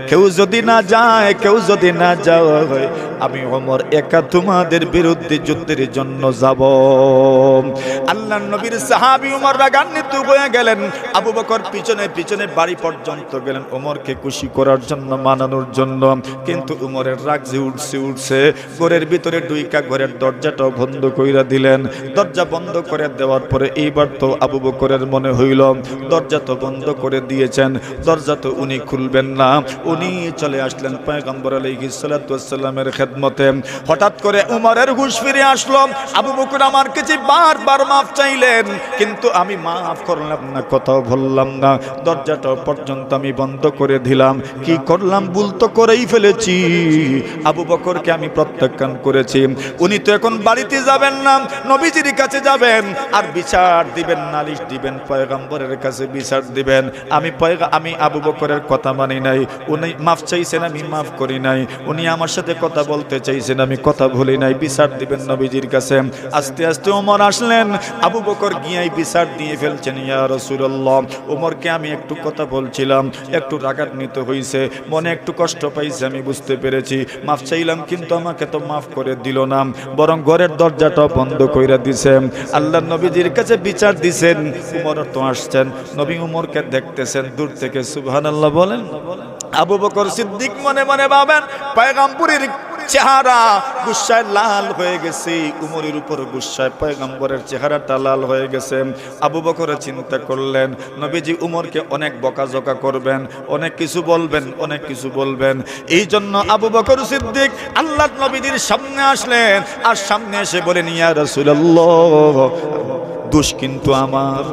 কেউ যদি না যায়, কেউ যদি না যায়, আমি ওমর একা তোমাদের বিরুদ্ধে যুদ্ধের জন্য যাব। আল্লাহর নবীর সাহাবী ওমর রাগান্বিত হয়ে গেলেন। আবু বকর পিছনে পিছনে বাড়ি পর্যন্ত গেলেন ওমরকে খুশি করার জন্য, মানানোর জন্য। কিন্তু ওমরের রাগ যে উঠছে, ঘরের ভিতরে ঢুইকা ঘরের দরজাটাও বন্ধ কইরা দিলেন। দরজা বন্ধ করে দেওয়ার পরে এইবার তো আবু বকরের মনে হইল দরজা তো বন্ধ করে দিয়েছেন, দরজা তো উনি খুলবেন না। উনি চলে আসলেন পয়গম্বর আলাইহিস সালাতু ওয়াস সালামের খেদমতে। হঠাৎ করে উমরের হুঁশ ফিরে আসলো। আবু বকর আমার কাছে বারবার মাফ চাইলেন, কিন্তু আমি মাফ করলাম না, কথাও বললাম না, দরজাটা পর্যন্ত আমি বন্ধ করে দিলাম। কি করলাম? ভুল তো করেই ফেলেছি। আবু বকরকে আমি প্রত্যাখ্যান করেছি। উনি তো এখন বাড়িতে যাবেন না, নবীজির কাছে যাবেন আর বিচার দিবেন, নালিশ দিবেন, পয়গম্বরের কাছে বিচার দিবেন। আমি আবু বকরের কথা মানি নাই। উনি মাফ চাইছেন, আমি মাফ করি নাই। উনি আমার সাথে কথা বলতে চাইছেন, আমি কথা বলি নাই। বিচার দিবেন নবীজির কাছে। আস্তে আস্তে ওমর আসলেন। আবু বকর গিয়ে বিচার দিয়ে ফেলছেন, ইয়া রাসূলুল্লাহ, ওমরকে আমি একটু কথা বলছিলাম, একটু রাগান্বিত হইছে, মনে একটু কষ্ট পাইছে, আমি বুঝতে পেরেছি। মাফ চাইলাম, কিন্তু আমাকে তো মাফ করে দিল না, বরং ঘরের দরজাটা বন্ধ কইরা দিছে। আল্লাহ নবীজির কাছে বিচার দিছেন। উমর তো আসছেন, নবী উমরকে দেখতেছেন দূর থেকে। সুবহানাল্লাহ বলেন। আবু বকর সিদ্দিক মনে মনে ভাবেন, পয়গম্বরের চেহারা গুসায় লাল হয়ে গেছে। উমরের উপর গুসায় পয়গম্বরের চেহারাটা লাল হয়ে গেছে। আবু বকর চিন্তা করলেন, নবীজি উমরকে অনেক বকাঝকা করবেন, অনেক কিছু বলবেন, অনেক কিছু বলবেন। এই জন্য আবু বকর সিদ্দিক আল্লাহর নবীজির সামনে আসলেন, আর সামনে এসে বলেন, ইয়া রাসূলুল্লাহ, দোষ কিন্তু আমার।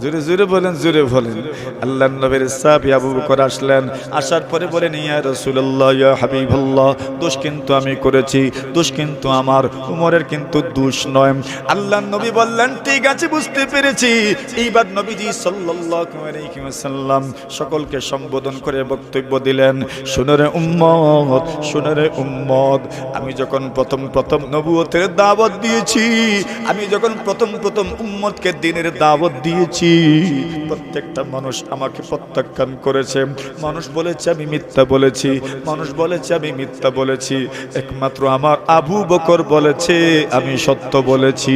জোরে জোরে বলেন, জোরে বলেন। আল্লাহর নবীর সাহাবী আবু বকর আসলেন, আসার পরে বলেন, ইয়া রাসূলুল্লাহ, ইয়া হাবিবাল্লাহ, দোষ কিন্তু আমি করেছি, দোষ কিন্তু আমার, উমরের কিন্তু দোষ নয়। আল্লাহর নবী বললেন, ঠিক আছে, বুঝতে পেরেছি। এইবার নবীজি সাল্লাল্লাহু আলাইহি ওয়াসাল্লাম সকলকে সম্বোধন করে বক্তব্য দিলেন, শুনো রে উম্মত, শুনো রে উম্মত, আমি যখন প্রথম নবুয়তের দাওয়াত দিয়েছি, আমি যখন প্রথম উম্মতকে দ্বীনের দাওয়াত দিয়েছি, প্রত্যেকটা মানুষ আমাকে প্রত্যাখ্যান করেছে। মানুষ বলেছে আমি মিথ্যা বলেছি, মানুষ বলেছে আমি মিথ্যা বলেছি। একমাত্র আমার আবু বকর বলেছে আমি সত্য বলেছি।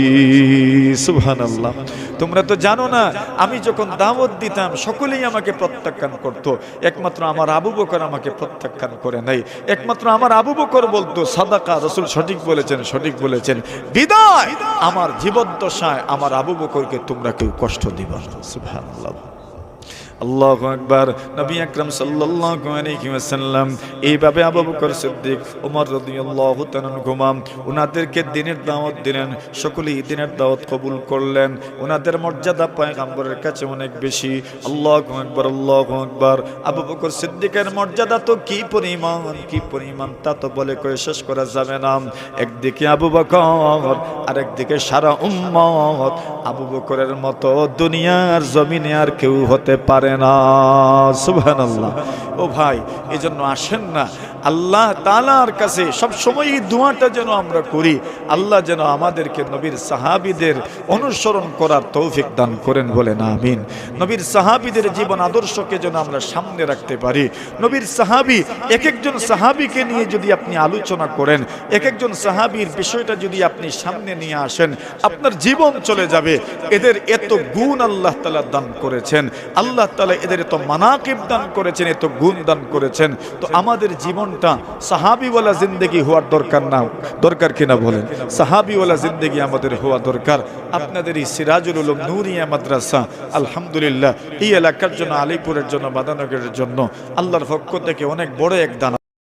সুবহানাল্লাহ। তোমরা তো জানো না, আমি যখন দাওয়াত দিতাম সকলেই আমাকে প্রত্যাখ্যান করত, একমাত্র আমার আবু বকর আমাকে প্রত্যাখ্যান করে নাই। একমাত্র আমার আবু বকর বলতো, সাদাকা, রাসূল সঠিক বলেছেন, সঠিক বলেছেন। বিদায় আমার জীবদ্দশায় আমার আবু বকরকে তোমরা কেউ কষ্ট দিবা না। সুবহানাল্লাহ। আল্লাহু আকবার। নবী আকরাম সাল্লাল্লাহু আলাইহি ওয়াসাল্লাম এইভাবে আবু বকর সিদ্দিক, ওমর রাদিয়াল্লাহু তাআলা আনহুমা ওনাদেরকে দ্বীনের দাওয়াত দিলেন। সকলেই দ্বীনের দাওয়াত কবুল করলেন। ওনাদের মর্যাদা পয়গম্বরের কাছে অনেক বেশি। আল্লাহু আকবার, আল্লাহু আকবার। আবু বকর সিদ্দিকের মর্যাদা তো কি পরিমাণ তা তো বলে কয়ে শেষ করা যাবে না। একদিকে আবু বকর, আরেকদিকে সারা উম্মত। আবু বকরের মতো দুনিয়ার জমিনে আর কেউ হতে পারে না। সুবহানাল্লাহ। ও ভাই, এজন্য আসেন না আল্লাহ তাআলার কাছে সব সময় এই দোয়াটা যেন আমরা করি, আল্লাহ যেন আমাদেরকে নবীর সাহাবীদের অনুসরণ করার তৌফিক দান করেন, বলেন আমিন। নবীর সাহাবীদের জীবন আদর্শকে যেন আমরা সামনে রাখতে পারি। নবীর সাহাবী, এক একজন সাহাবীকে নিয়ে যদি আপনি আলোচনা করেন, এক একজন সাহাবীর বিষয়টা যদি আপনি সামনে নিয়ে আসেন, আপনার জীবন চলে যাবে। এদের এত গুণ আল্লাহ তাআলা দান করেছেন, আল্লাহ তাআলা এদের এত মানাকিব দান করেছেন, এত গুণ দান করেছেন। তো আমাদের জীবনটা সাহাবীওয়ালা জিন্দেগি হওয়ার দরকার না, দরকার কিনা বলেন? সাহাবীওয়ালা জিন্দেগি আমাদের হওয়া দরকার। আপনাদের এই সিরাজুল উলুম নূরিয়া মাদ্রাসা আলহামদুলিল্লাহ এই এলাকার জন্য, আলিপুরের জন্য, বাদানগরের জন্য আল্লাহর পক্ষ থেকে অনেক বড় এক দান